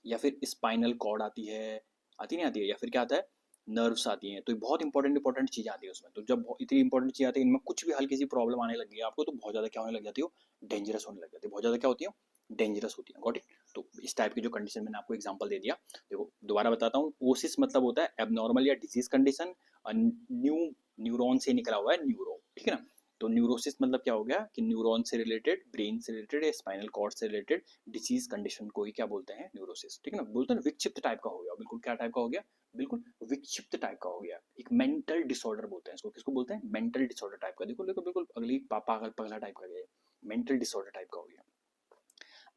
या फिर स्पाइनल कॉर्ड आती है, आती नहीं आती है, या फिर क्या आता है, नर्व्स आती हैं। तो बहुत इंपॉर्टेंट इंपॉर्टेंट चीज़ आती है उसमें। तो जब इतनी इंपॉर्टेंट चीज़ आती है, इनमें कुछ भी हल्की सी प्रॉब्लम आने लगी है आपको, तो बहुत ज़्यादा क्या होने लग जाती हो, डेंजरस होने लग जाती है, बहुत ज़्यादा क्या होती है, डेंजरस होती है। Got it. तो इस टाइप की जो कंडीशन मैंने आपको एग्जांपल दे दिया। देखो दोबारा बताता हूँ, ओसिस मतलब होता है एबनॉर्मल या डिजीज कंडीशन, न्यू न्यूरॉन से निकला हुआ है न्यूरो, ठीक है ना। तो न्यूरोसिस मतलब क्या हो गया कि न्यूरॉन से रिलेटेड, ब्रेन से रिलेटेड या स्पाइनल कॉर्ड से रिलेटेड डिसीज कंडीशन को ही क्या बोलते हैं, न्यूरोसिस, ठीक है ना। बोलते हैं विक्षिप्त टाइप का हो गया, बिल्कुल क्या टाइप का हो गया, बिल्कुल विक्षिप्त टाइप का हो गया, एक मेंटल डिसऑर्डर बोलते हैं इसको। किसको बोलते हैं, मेंटल डिसऑर्डर टाइप का। देखो देखो बिल्कुल अगली पागल पगला टाइप का गया, मेंटल डिसऑर्डर टाइप का हो गया।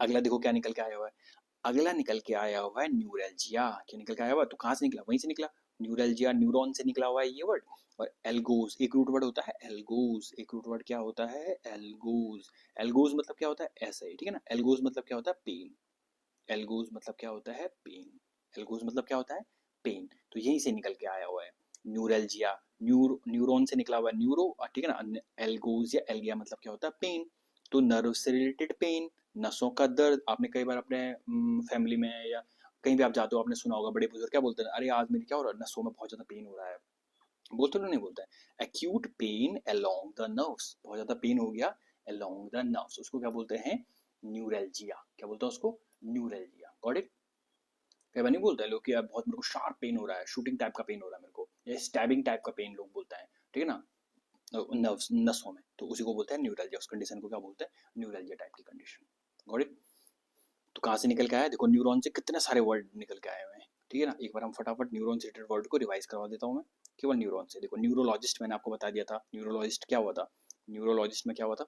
अगला देखो क्या निकल के आया हुआ है, अगला निकल के आया हुआ है न्यूरल्जिया। क्या निकल के आया हुआ है, तो कहाँ से निकला, वहीं से निकला, न्यूरल्जिया, न्यूरॉन से निकला हुआ है ये वर्ड। और एल्गोज एक रूट वर्ड होता है, एल्गोज एक रूट वर्ड क्या होता है, एल्गोज। एल्गोज मतलब क्या होता है, ऐसा ही, ठीक है ना। एल्गोज मतलब क्या होता है, पेन। एल्गोज मतलब क्या होता है, पेन। एल्गोज मतलब क्या होता है, पेन। तो यहीं से निकल के आया हुआ है न्यूरल्जिया। न्यूरॉन से निकला हुआ है न्यूरो, ठीक है ना। एल्गोज या एल्गिया मतलब क्या होता है, पेन। तो नर्व से रिलेटेड पेन, नसों का दर्द। आपने कई बार अपने फैमिली में या कहीं भी आप जाते हो, आपने सुना होगा बड़े बुजुर्ग क्या बोलते हैं, अरे आज मेरी क्या हो रहा है, नसों में बहुत ज्यादा पेन हो रहा है, बोलते हो नहीं बोलते हैं, acute pain along the nerves, बहुत ज्यादा पेन हो गया अलोंग द नर्व्स, उसको क्या बोलते हैं, न्यूरल्जिया। क्या बोलते हैं उसको, न्यूरल्जिया। Got it. कई बार नहीं बोलते हैं लोग कि यार बहुत मेरे को शार्प पेन हो रहा है, शूटिंग टाइप का पेन हो रहा है मेरे को, या स्टैबिंग टाइप का पेन लोग बोलते हैं, ठीक है ना, नर्व्स नसों में, तो उसी को बोलते हैं न्यूरल्जिया। उस कंडीशन को क्या बोलते हैं, न्यूरल्जिया टाइप की कंडीशन। Got it. तो कहाँ से निकल के आया, देखो न्यूरॉन से कितने सारे वर्ड निकल के आए हुए हैं, ठीक है ना। एक बार हम फटाफट न्यूरॉन से रिलेटेड वर्ड को रिवाइज करवा देता हूँ मैं, केवल न्यूरॉन से। देखो न्यूरोलॉजिस्ट मैंने आपको बता दिया था, न्यूरोलॉजिस्ट क्या हुआ था, न्यूरोलॉजिस्ट में क्या हुआ था,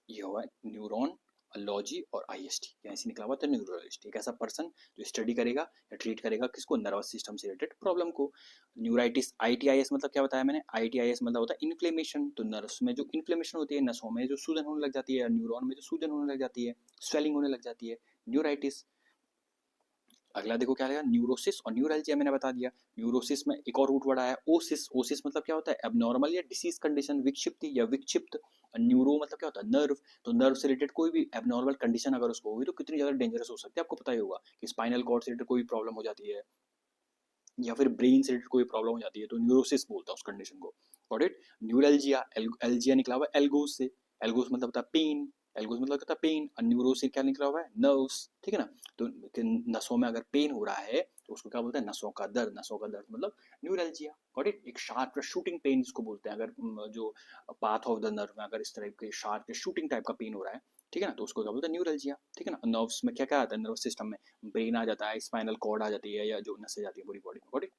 ये हुआ न्यूरॉन, लॉजी और आईएसटी, यहाँ से निकला हुआ था न्यूरोलॉजिस्ट। एक ऐसा पर्सन जो स्टडी करेगा या ट्रीट करेगा किसको, नर्वस सिस्टम से रिलेटेड प्रॉब्लम को। न्यूराइटिस, आईटीआईएस मतलब क्या बताया मैंने, आईटीआईएस मतलब होता है इन्फ्लेमेशन। तो नर्व्स में जो इन्फ्लेमेशन होती है, नसों में जो सूजन होने लग जाती है, न्यूरॉन में जो सूजन होने लग जाती है, स्वेलिंग होने लग जाती है, न्यूराइटिस। अगला देखो क्या आएगा, न्यूरोसिस और न्यूरल्जिया मैंने बता दिया। न्यूरोसिस में एक और रूट वर्ड आया ओसिस। ओसिस मतलब क्या होता है, एबनॉर्मल या डिसीज कंडीशन, विक्षिप्ति या विक्षिप्त। न्यूरो मतलब क्या होता है, नर्व। तो नर्व से रिलेटेड कोई भी एबनॉर्मल कंडीशन अगर उसको होगी तो कितनी ज्यादा डेंजरस हो सकती है आपको पता ही होगा, कि स्पाइनल कॉर्ड से रिलेटेड कोई प्रॉब्लम हो जाती है या फिर ब्रेन से रिलेटेड कोई प्रॉब्लम हो जाती है तो न्यूरोसिस बोलता है उस कंडीशन को। Got it. न्यूरल्जिया, एल्जिया निकला हुआ है एल्गोस से। एल्गोस मतलब होता है पेन। एल्गोस मतलब होता है पेन, और न्यूरो से क्या निकला हुआ है, नर्व्स, ठीक है ना। तो नसों में अगर पेन हो रहा है तो उसको क्या बोलते हैं, नसों का दर्द। नसों का दर्द मतलब न्यूरल्जिया। Got it. एक शार्प शूटिंग पेन जिसको बोलते हैं, अगर जो पाथ ऑफ द नर्व में अगर इस तरह के शार्प शूटिंग टाइप का पेन हो रहा है, ठीक है ना, तो उसको क्या बोलते हैं, न्यूरल्जिया, ठीक है ना। नर्व्स में क्या क्या आता है, नर्व सिस्टम में ब्रेन आ जाता है, स्पाइनल कॉर्ड आ जाती है, या जो नसें जाती है पूरी बॉडी में। Got it.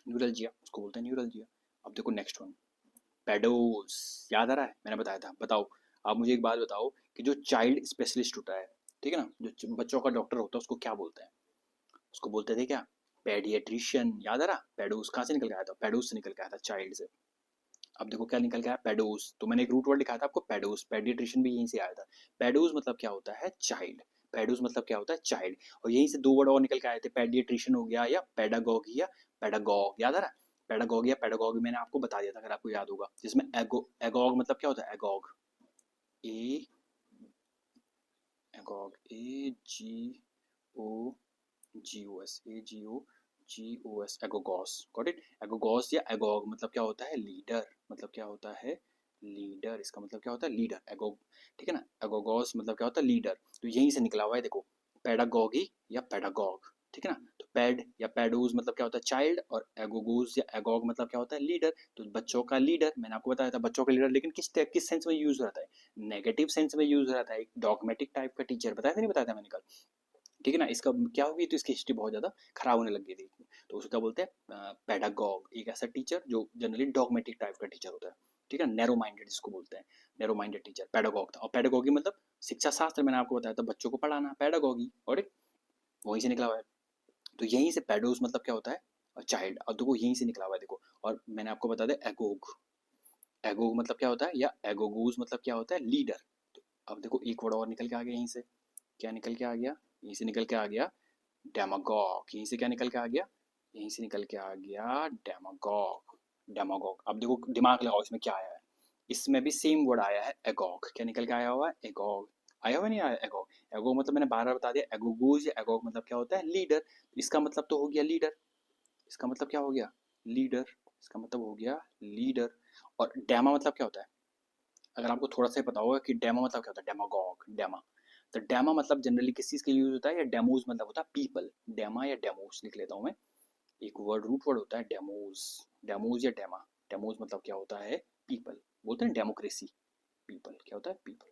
न्यूरल्जिया उसको बोलते हैं, न्यूरल्जिया। अब देखो नेक्स्ट वन, पेडोस। याद आ रहा है, मैंने बताया था। बताओ, आप मुझे एक बात बताओ कि जो चाइल्ड स्पेशलिस्ट होता है, ठीक है ना, जो बच्चों का डॉक्टर होता है, उसको क्या बोलते हैं, उसको बोलते थे क्या, पेडियाट्रिशियन। याद आ रहा, पेडोस कहाँ से निकल के आया था, पेडोस से निकल के आया था, चाइल्ड से। अब देखो क्या निकल के आया, पेडोस। तो मैंने एक रूट वर्ड लिखा था आपको, पेडोस। पेडियाट्रिशियन भी यहीं से आया था। पेडोस मतलब क्या होता है, चाइल्ड। पेडोस मतलब क्या होता है, चाइल्ड। और यहीं से दो वर्ड और निकल के आए थे, पेडियाट्रिशियन हो गया या पेडागॉग या पेडागॉग। याद आ रहा है, पेडागॉग या पेडागॉग मैंने आपको बता दिया था अगर आपको याद होगा, जिसमें एगो, एगॉग मतलब क्या होता है, agog, a, agog, A G O G O S, A G O G O S, agogos. Got it. Agogos या एगोग मतलब क्या होता है, लीडर। मतलब क्या होता है, लीडर। इसका मतलब क्या होता है, लीडर, एगोग, ठीक है ना। एगोगॉस मतलब क्या होता है, लीडर। तो यहीं से निकला हुआ है देखो, पेडागॉगी या पेडागॉग, ठीक है ना। तो पेड या पेडोज मतलब क्या होता है, चाइल्ड, और एगोगोज या एगोग मतलब क्या होता है, लीडर। तो बच्चों का लीडर, मैंने आपको बताया था बच्चों का लीडर, लेकिन किस सेंस में यूज रहता है, नेगेटिव सेंस में यूज रहता है। एक डॉगमेटिक टाइप का टीचर, बताया था नहीं बताया था मैंने कल, ठीक है ना। इसका क्या होगी, तो इसकी हिस्ट्री बहुत ज़्यादा खराब होने लग गई थी। तो उसको क्या बोलते हैं, पेडागॉग, एक ऐसा टीचर जो जनरली डॉगमेटिक टाइप का टीचर होता है, ठीक है, नैरो माइंडेड जिसको बोलते हैं, नैरो माइंडेड टीचर पेडागॉग था। और पेडागॉगी मतलब शिक्षा शास्त्र, मैंने आपको बताया था बच्चों को पढ़ाना, पेडागॉगी, और वहीं से निकला हुआ है। तो यहीं से पेडोस मतलब क्या होता है, चाइल्ड। और देखो यहीं से निकला हुआ है देखो। और मैंने आपको बता दिया एगोग। एगोग मतलब क्या होता है, या एगोगूज मतलब क्या होता है, लीडर। तो अब देखो एक वर्ड और निकल के आ गया यहीं से, क्या निकल के आ गया, यहीं से निकल के आ गया डेमागॉग। यहीं से क्या निकल के आ गया, यहीं से निकल के आ गया डेमागॉग। डेमागॉग। अब देखो दिमाग लगाओ इसमें क्या आया है, इसमें भी सेम वर्ड आया है एगॉग। क्या निकल के आया हुआ है, एगॉग। आया हुआ नहीं आया, एगॉग। एगॉग मतलब मैंने बार बार बता दिया, एगोगूज या एगॉग मतलब क्या होता है, लीडर। इसका मतलब तो हो गया लीडर। इसका मतलब क्या हो गया, लीडर। इसका मतलब हो गया लीडर। और डेमा मतलब क्या होता है, अगर आपको थोड़ा सा पता होगा कि डेमा मतलब क्या होता है, डेमागॉग, डेमा। तो डेमा मतलब जनरली किस चीज़ के लिए यूज होता है, या डेमोज मतलब होता है पीपल। डेमा या डेमोज लिख लेता हूँ मैं। एक वर्ड, रूट वर्ड होता है डेमोज। डेमोज या डेमा। डेमोज मतलब क्या होता है, पीपल। बोलते हैं डेमोक्रेसी, पीपल क्या होता है, पीपल,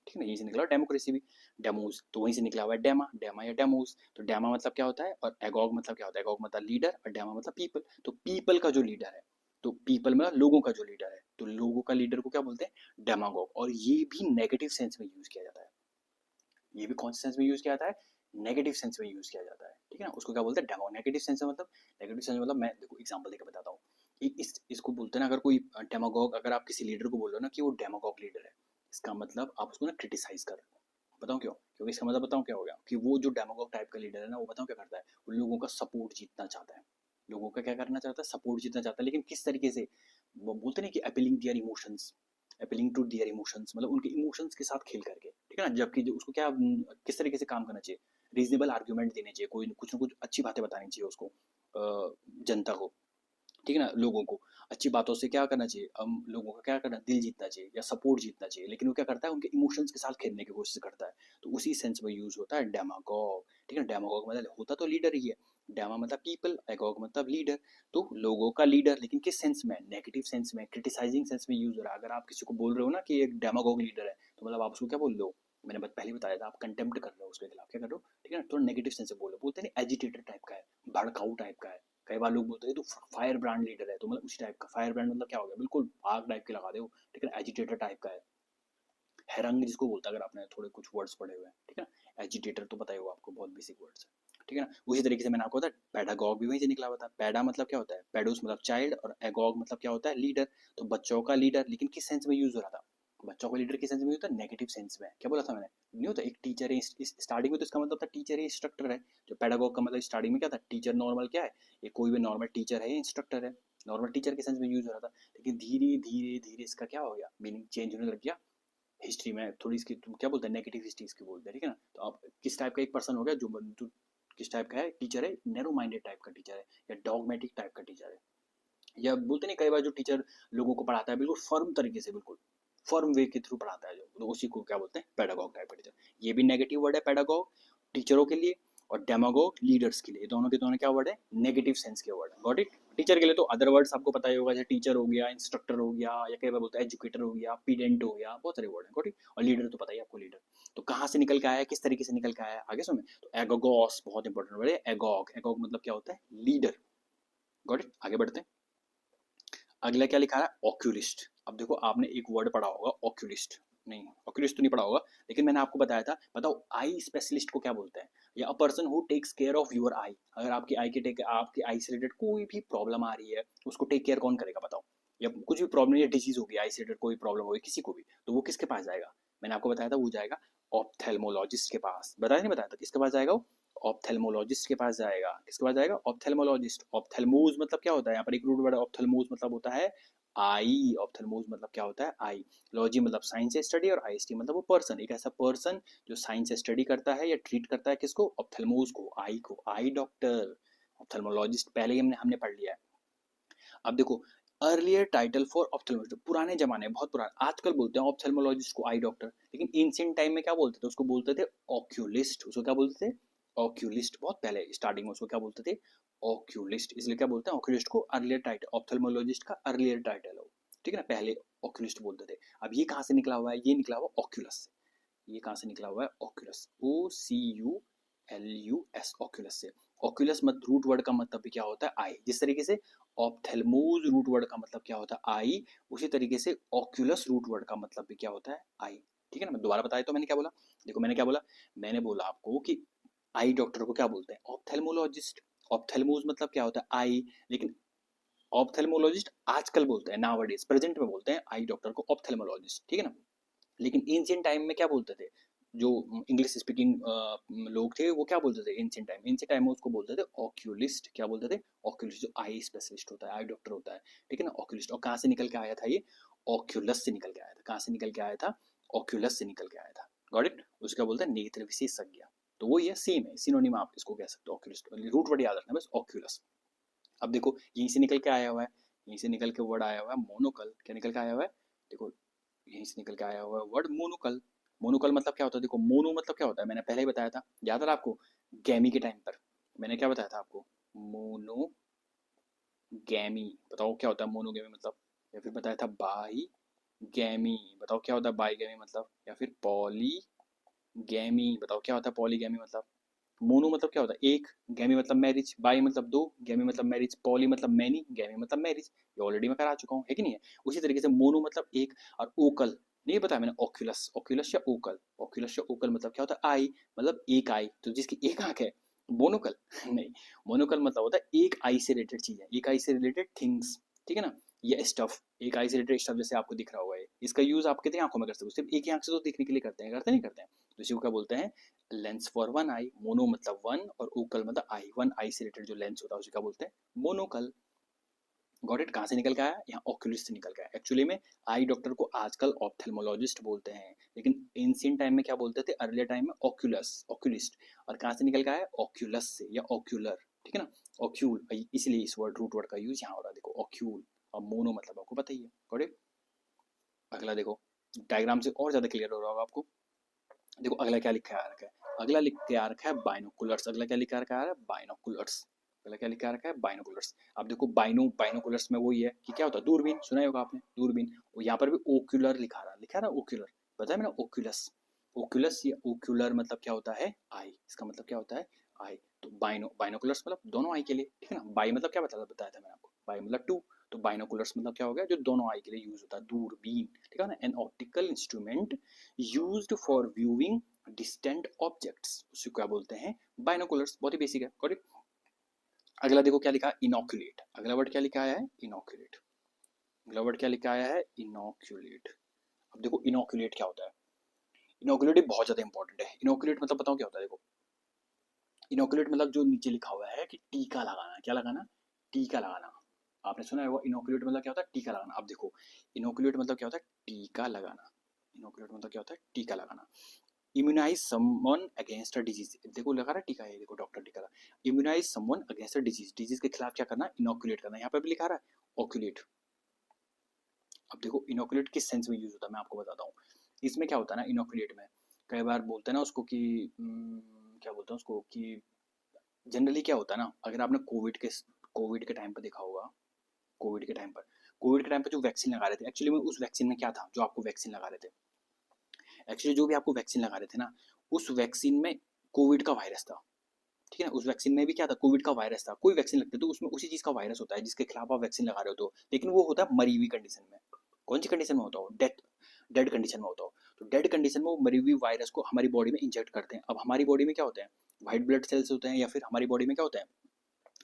ठीक है ना। यहीं से निकला डेमोक्रेसी भी, डेमोज। तो वहीं से निकला हुआ है डेमा, डेमा या डेमोज। तो डेमा मतलब क्या होता है, और एगॉग मतलब क्या होता है, एगॉग मतलब लीडर, और डेमा मतलब पीपल। तो पीपल का जो लीडर है, तो पीपल मतलब लोगों का जो लीडर है, तो लोगों का लीडर को क्या बोलते हैं, डेमागॉग। और ये भी नेगेटिव सेंस में यूज किया जाता है। ये भी कौन से सेंस में यूज किया जाता है, नेगेटिव सेंस में यूज किया जाता है, ठीक है ना। उसको क्या बोलते हैं, डेमो। नेगेटिव सेंस में मतलब, नेगेटिव सेंस में मतलब, मैं देखो एग्जांपल देकर बताता हूँ। इसको बोलते हैं ना, अगर कोई डेमागॉग, अगर आप किसी लीडर को बोल रहे हो ना कि वो डेमागॉग लीडर है, इसका मतलब आप उसको ना क्रिटिसाइज कर रहे हो। बताऊँ क्यों, क्योंकि इसका मतलब बताऊँ क्या हो गया, कि वो जो डेमागॉग टाइप का लीडर है ना, वो बताऊँ क्या करता है, वो लोगों का सपोर्ट जीतना चाहता है। लोगों का क्या करना चाहता है, सपोर्ट जीतना चाहता है, लेकिन किस तरीके से, वो बोलते नहीं कि appealing their emotions, appealing to their emotions, मतलब उनके इमोशंस के साथ खेल करके, ठीक है ना। जबकि जो उसको क्या, किस तरीके से काम करना चाहिए, रीजनेबल आर्ग्यूमेंट देने चाहिए, कोई कुछ ना कुछ अच्छी बातें बतानी चाहिए उसको, जनता को, ठीक है ना, लोगों को अच्छी बातों से क्या करना चाहिए, हम लोगों का क्या करना, दिल जीतना चाहिए या सपोर्ट जीतना चाहिए, लेकिन वो क्या करता है, उनके इमोशंस के साथ खेलने की कोशिश करता है। तो उसी सेंस में यूज होता है डेमागॉग, ठीक है ना। डेमागॉग मतलब होता तो लीडर ही है, डेमा मतलब पीपल, एगॉग मतलब लीडर। तो लोगों का लीडर, लेकिन किस सेंस में, नेगेटिव सेंस में, क्रिटिसाइजिंग सेंस में यूज हो रहा है। अगर आप किसी को बोल रहे हो ना कि एक डेमागॉग लीडर है, तो मतलब आप उसको क्या बोल रहे हो, मैंने पहले बताया था, आप कंटेम्प्ट कर रहे हो उसके खिलाफ, क्या कर रहे हो, ठीक है ना। तो नेगेटिव सेंस में बोल रहे हो, बोलते हैं एजिटेटर टाइप का है, भड़काऊ टाइप का है। कई बार लोग बोलते हैं तो फायर ब्रांड लीडर है, तो मतलब उसी टाइप का। फायर ब्रांड मतलब क्या हो गया, बिल्कुल आग टाइप के लगा दे वो, ठीक है ना। एजिटेटर टाइप का है, हैरंग जिसको बोलता है, अगर आपने थोड़े कुछ वर्ड्स पढ़े हुए हैं, ठीक है ना। एजिटेटर तो पता ही होगा आपको, बहुत बेसिक वर्ड्स है, ठीक है ना। उसी तरीके से मैंने आपको बताया, पैडागॉग भी वहीं से निकला हुआ था। पैडा मतलब क्या होता है, पेडोस मतलब चाइल्ड, और एगॉग मतलब क्या होता है, लीडर। तो बच्चों का लीडर, लेकिन किस सेंस में यूज हो रहा था, बच्चों को लीडर किस सेंस में होता है? नेगेटिव सेंस में। क्या बोला था मैंने? नहीं होता, एक टीचर है स्टार्टिंग में, तो इसका मतलब था टीचर है, इंस्ट्रक्टर है। जो पेडागॉग का मतलब स्टार्टिंग में क्या था? टीचर नॉर्मल क्या है? ये कोई भी नॉर्मल टीचर है, इंस्ट्रक्टर है। नॉर्मल टीचर के सेंस में यूज हो रहा था, लेकिन धीरे धीरे धीरे इसका क्या हो गया? मीनिंग चेंज होने लग गया। हिस्ट्री में थोड़ी इसकी तुम क्या बोलते हैं? नेगेटिव हिस्ट्री इसकी बोलते हैं, ठीक है ना। तो आप किस टाइप का एक पर्सन हो गया जो किस टाइप का है? टीचर है, नैरो माइंडेड टाइप का टीचर है, या डॉगमेटिक टाइप का टीचर है, या बोलते नहीं कई बार जो टीचर लोगों को पढ़ाता है बिल्कुल फर्म तरीके से, बिल्कुल फर्म वे के थ्रू पढ़ाता है जो, तो उसी को क्या बोलते हैं? पेडागॉग टाइप का टीचर। ये भी नेगेटिव वर्ड है पेडागॉग टीचरों के लिए, और डेमागोग लीडर्स के लिए। दोनों के दोनों क्या वर्ड है? नेगेटिव सेंस के वर्ड है। Got it? टीचर के लिए तो अदर वर्ड्स आपको पता ही होगा, जैसे टीचर हो गया, इंस्ट्रक्टर हो गया, या कई बार बोलते हैं एजुकेटर हो गया, पीडेंट हो गया, बहुत सारे वर्ड है। Got it? और लीडर तो पता ही आपको लीडर। तो कहाँ से निकल के आया है, किस तरीके से निकल के आया है, आगे सुने। तो एगोगॉस बहुत इंपॉर्टेंट वर्ड है। एगॉग, एगॉग मतलब क्या होता है? लीडर। Got it? आगे बढ़ते हैं। अगला क्या लिखा है? ऑक्यूलिस्ट। अब देखो आपने एक वर्ड पढ़ा होगा ऑक्यूलिस्ट, नहीं ऑक्यूलिस्ट तो नहीं पढ़ा होगा, लेकिन मैंने आपको बताया था, बताओ आई स्पेशलिस्ट को क्या बोलते हैं? या a person who takes care of your eye. अगर आपकी आई से रिलेटेड कोई भी प्रॉब्लम आ रही है, उसको टेक केयर कौन करेगा बताओ? या कुछ भी प्रॉब्लम या डिजीज होगी, आई से रिलेटेड कोई प्रॉब्लम होगी किसी को भी, तो वो किसके पास जाएगा? मैंने आपको बताया था वो जाएगा ऑप्थेल्मोलॉजिस्ट के पास। बताया नहीं बताया था? किसके पास जाएगा वो? ऑप्थेल्मोलॉजिस्ट के पास जाएगा। किसके पास जाएगा? ऑप्थेल्मोलॉजिस्ट। ऑप्थेल्मोज मतलब क्या होता है? यहाँ पर एक रूट वर्ड ऑप्थेल्मोज मतलब होता है आई। ऑप्थेल्मोज मतलब क्या होता है? आई। लॉजी मतलब साइंस स्टडी, और आईएसटी मतलब वो पर्सन, एक ऐसा पर्सन जो साइंस स्टडी करता है या ट्रीट करता है किसको? ऑप्थेल्मोज को, आई को, आई डॉक्टर। ऑप्थेल्मोलॉजिस्ट पहले ही हमने पढ़ लिया है। अब देखो, अर्लियर टाइटल फॉर ऑप्थेल्मोलॉजिस्ट, पुराने जमाने, बहुत पुराने, आजकल बोलते हैं ऑप्थेल्मोलॉजिस्ट को आई डॉक्टर, लेकिन एंशिएंट टाइम में क्या बोलते थे? उसको बोलते थे ऑक्यूलिस्ट। उसको क्या बोलते थे? ऑक्यूलिस्ट। बहुत पहले स्टार्टिंग में उसको क्या बोलते थे? ऑक्यूलिस्ट। इसलिए क्या बोलते हैं ऑक्यूलिस्ट को? अर्लियर टाइटल, ऑप्थेल्मोलॉजिस्ट का अर्लियर टाइटल हो, ठीक है ना। पहले ऑक्यूलिस्ट बोलते थे। अब ये कहाँ से निकला हुआ है? ये निकला हुआ ऑक्यूलस से। ये कहाँ से निकला हुआ है? ऑक्यूलस, OCULUS, ऑक्यूलस से। ऑक्यूलस मत रूट वर्ड का मतलब भी क्या होता है? आई। जिस तरीके से ऑप्थेल्मोज रूट वर्ड का मतलब क्या होता है? आई, उसी तरीके से ऑक्यूलस रूट वर्ड का मतलब भी क्या होता है? आई। ठीक है ना। मैं दोबारा बताया तो मैंने क्या बोला? देखो मैंने क्या बोला? मैंने बोला आपको कि आई डॉक्टर को क्या बोलते हैं? ऑप्थेल्मोलॉजिस्ट। ऑप्थेल्मोज मतलब क्या होता है? आई। लेकिन ऑप्थेल्मोलॉजिस्ट आजकल बोलते हैं, नाउअडेज प्रेजेंट में बोलते हैं आई डॉक्टर को ऑप्थेल्मोलॉजिस्ट, ठीक है ना। लेकिन एंशिएंट टाइम में क्या बोलते थे? जो इंग्लिश स्पीकिंग लोग थे वो क्या बोलते थे? एंशिएंट टाइम में उसको बोलते थे ऑक्यूलिस्ट। क्या बोलते थे? ऑक्यूलिस्ट, जो आई स्पेशलिस्ट होता है, आई डॉक्टर होता है, ठीक है ना, ऑक्यूलिस्ट। और कहाँ से निकल के आया था ये? ऑक्यूलस से निकल के आया था। कहाँ से निकल के आया था? ऑक्यूलस से निकल के आया था। Got it? उसका बोलते हैं नेत्र विशेषज्ञ। तो वो ये सेम है, सिनोनिम आप इसको कह सकते हो ऑक्यूलिस्ट। रूट वर्ड याद रखना बस, ऑक्यूलस। अब देखो यहीं से निकल के आया हुआ है, यहीं से निकल के वर्ड आया हुआ है मोनोकल। क्या निकल के आया हुआ है? देखो यहीं से निकल के आया हुआ है वर्ड मोनोकल। मोनोकल मतलब क्या होता है? देखो मोनो मतलब क्या होता है? मैंने पहले ही बताया था, याद है आपको? गैमी के टाइम पर मैंने क्या बताया था आपको? मोनो गैमी। बताओ क्या होता है मोनोगैमी मतलब? या फिर बताया था बाई गैमी। बताओ क्या होता है बाई गैमी मतलब? या फिर पॉली गैमी। बताओ क्या होता है पॉलीगैमी मतलब? मोनो मतलब क्या होता है? एक, गैमी मतलब मैरिज, बाई मतलब दो, गैमी मतलब मैरिज, पॉली मतलब मैनी, गैमी मतलब मैरिज। ये ऑलरेडी मैं करा चुका हूँ, है कि नहीं है? उसी तरीके से मोनो मतलब एक, और ओकल नहीं बताया मैंने, ऑक्यूलस। ऑक्यूलस या ओकल, ऑक्यूलस या ओकल मतलब क्या होता है? आई, मतलब एक आई, तो जिसकी एक आंख है मोनोकल नहीं, मोनोकल मतलब होता है एक आई से रिलेटेड चीज है, एक आई से रिलेटेड थिंग्स, ठीक है ना। ये स्टफ, एक आई से रिलेटेड स्टफ, जैसे आपको दिख रहा होगा ये, इसका यूज आप कितनी आंखों में कर सकते हो? सिर्फ एक ही आंख से तो देखने के लिए करते हैं, करते नहीं करते हैं? तो इसी को क्या बोलते हैं? Lens for one I. Mono मतलब वन, और ओकल मतलब आई, वन आई से रिलेटेड जो लेंस होता है उसे क्या बोलते हैं? मोनोकल। Got it? कहाँ से निकल के आया? यहाँ ऑक्यूलिस्ट से निकल के आया। एक्चुअली में आई डॉक्टर को आजकल ऑप्थेल्मोलॉजिस्ट बोलते हैं, लेकिन एंशिएंट टाइम में क्या बोलते थे? अर्लियर टाइम में ऑक्यूलस, ऑक्यूलिस्ट। और कहाँ से निकल के आया? ऑक्यूलस से या ऑक्यूलर, ठीक है ना। ऑक्यूल, इसलिए इस वर्ड रूट वर्ड का यूज यहाँ हो रहा है। देखो ऑक्यूल, और मोनो मतलब आपको पता ही है। Got it? अगला देखो, डायग्राम से और ज्यादा क्लियर हो रहा होगा आपको। देखो अगला क्या लिखा आ रखा है? अगला लिख के आ रखा है बाइनोकुलर्स। अगला क्या लिखा रखा है? बाइनोकुलर्स। अगला क्या लिखा रखा है? बाइनोकुलर्स। अब देखो बाइनोकुलर्स में वही है कि क्या होता है? दूरबीन, सुना ही होगा आपने, दूरबीन। और यहाँ पर भी ओक्यूलर लिखा रहा ओक्यूलर, बताया मैंने ओक्यूलस। ओक्यूलस या ओक्यूलर मतलब क्या होता है? आई। इसका मतलब क्या होता है? आई। तो बाइनोकुलर्स मतलब दोनों आई के लिए, ठीक है ना। बाई मतलब क्या बताया था मैंने आपको? बाई मतलब टू। तो बाइनोकुलर्स मतलब क्या हो गया? जो दोनों आई के लिए यूज होता है, दूरबीन, ठीक है ना। An optical instrument used for viewing distant objects, उसको क्या बोलते हैं? बाइनोकुलर्स। बहुत ही बेसिक है। करेक्ट? अगला देखो क्या लिखा है? इनोक्यूलेट। अगला वर्ड क्या लिखा है? इनोक्यूलेट। अगला वर्ड क्या लिखा आया है? इनोक्यूलेट। अब देखो इनोकुलेट क्या होता है। इनोकुलेट बहुत ज्यादा इंपॉर्टेंट है। इनोकुलेट मतलब बताओ क्या होता है। देखो इनोकुलेट मतलब जो नीचे लिखा हुआ है कि टीका लगाना। क्या लगाना? टीका लगाना। आपने सुना है वो इनोकुलेट मतलब क्या होता है? टीका लगाना। अब देखो इनोकुलेट मतलब क्या होता है? टीका लगाना। इनोकुलेट मतलब क्या होता है? टीका लगाना। Immunise someone against a disease. देखो लगा रहा है टीका है, देखो डॉक्टर टीका लगा। Immunise someone against a disease, disease के खिलाफ क्या करना? इनोकुलेट करना। यहाँ पे भी लिखा रहा है ओकुलेट। अब देखो इनोकुलेट किस सेंस में यूज होता है मैं आपको बताता हूँ। इसमें क्या होता है ना, इनोकुलेट में कई बार बोलते हैं ना उसको कि क्या बोलते हैं उसको कि जनरली क्या होता है ना, अगर आपने कोविड के टाइम पर देखा होगा। कोविड के टाइम पर कोविड के टाइम पर जो वैक्सीन लगा रहे थे, एक्चुअली में उस वैक्सीन में क्या था जो आपको वैक्सीन लगा रहे थे। एक्चुअली जो भी आपको वैक्सीन लगा रहे थे ना, उस वैक्सीन में कोविड का वायरस था। ठीक है ना, उस वैक्सीन में भी क्या था? कोविड का वायरस था। कोई वैक्सीन लगते तो उसमें उसी चीज का वायरस होता है जिसके खिलाफ आप वैक्सीन लगा रहे हो तो, लेकिन वो होता है मरी हुई कंडीशन में। कौन सी कंडीशन में होता हो? डेथ, डेड कंडीशन में होता हो। तो डेड कंडीशन में वो मरी हुई वायरस को हमारी बॉडी में इंजेक्ट करते हैं। अब हमारी बॉडी में क्या होते हैं? व्हाइट ब्लड सेल्स होते हैं, या फिर हमारी बॉडी में क्या होता है?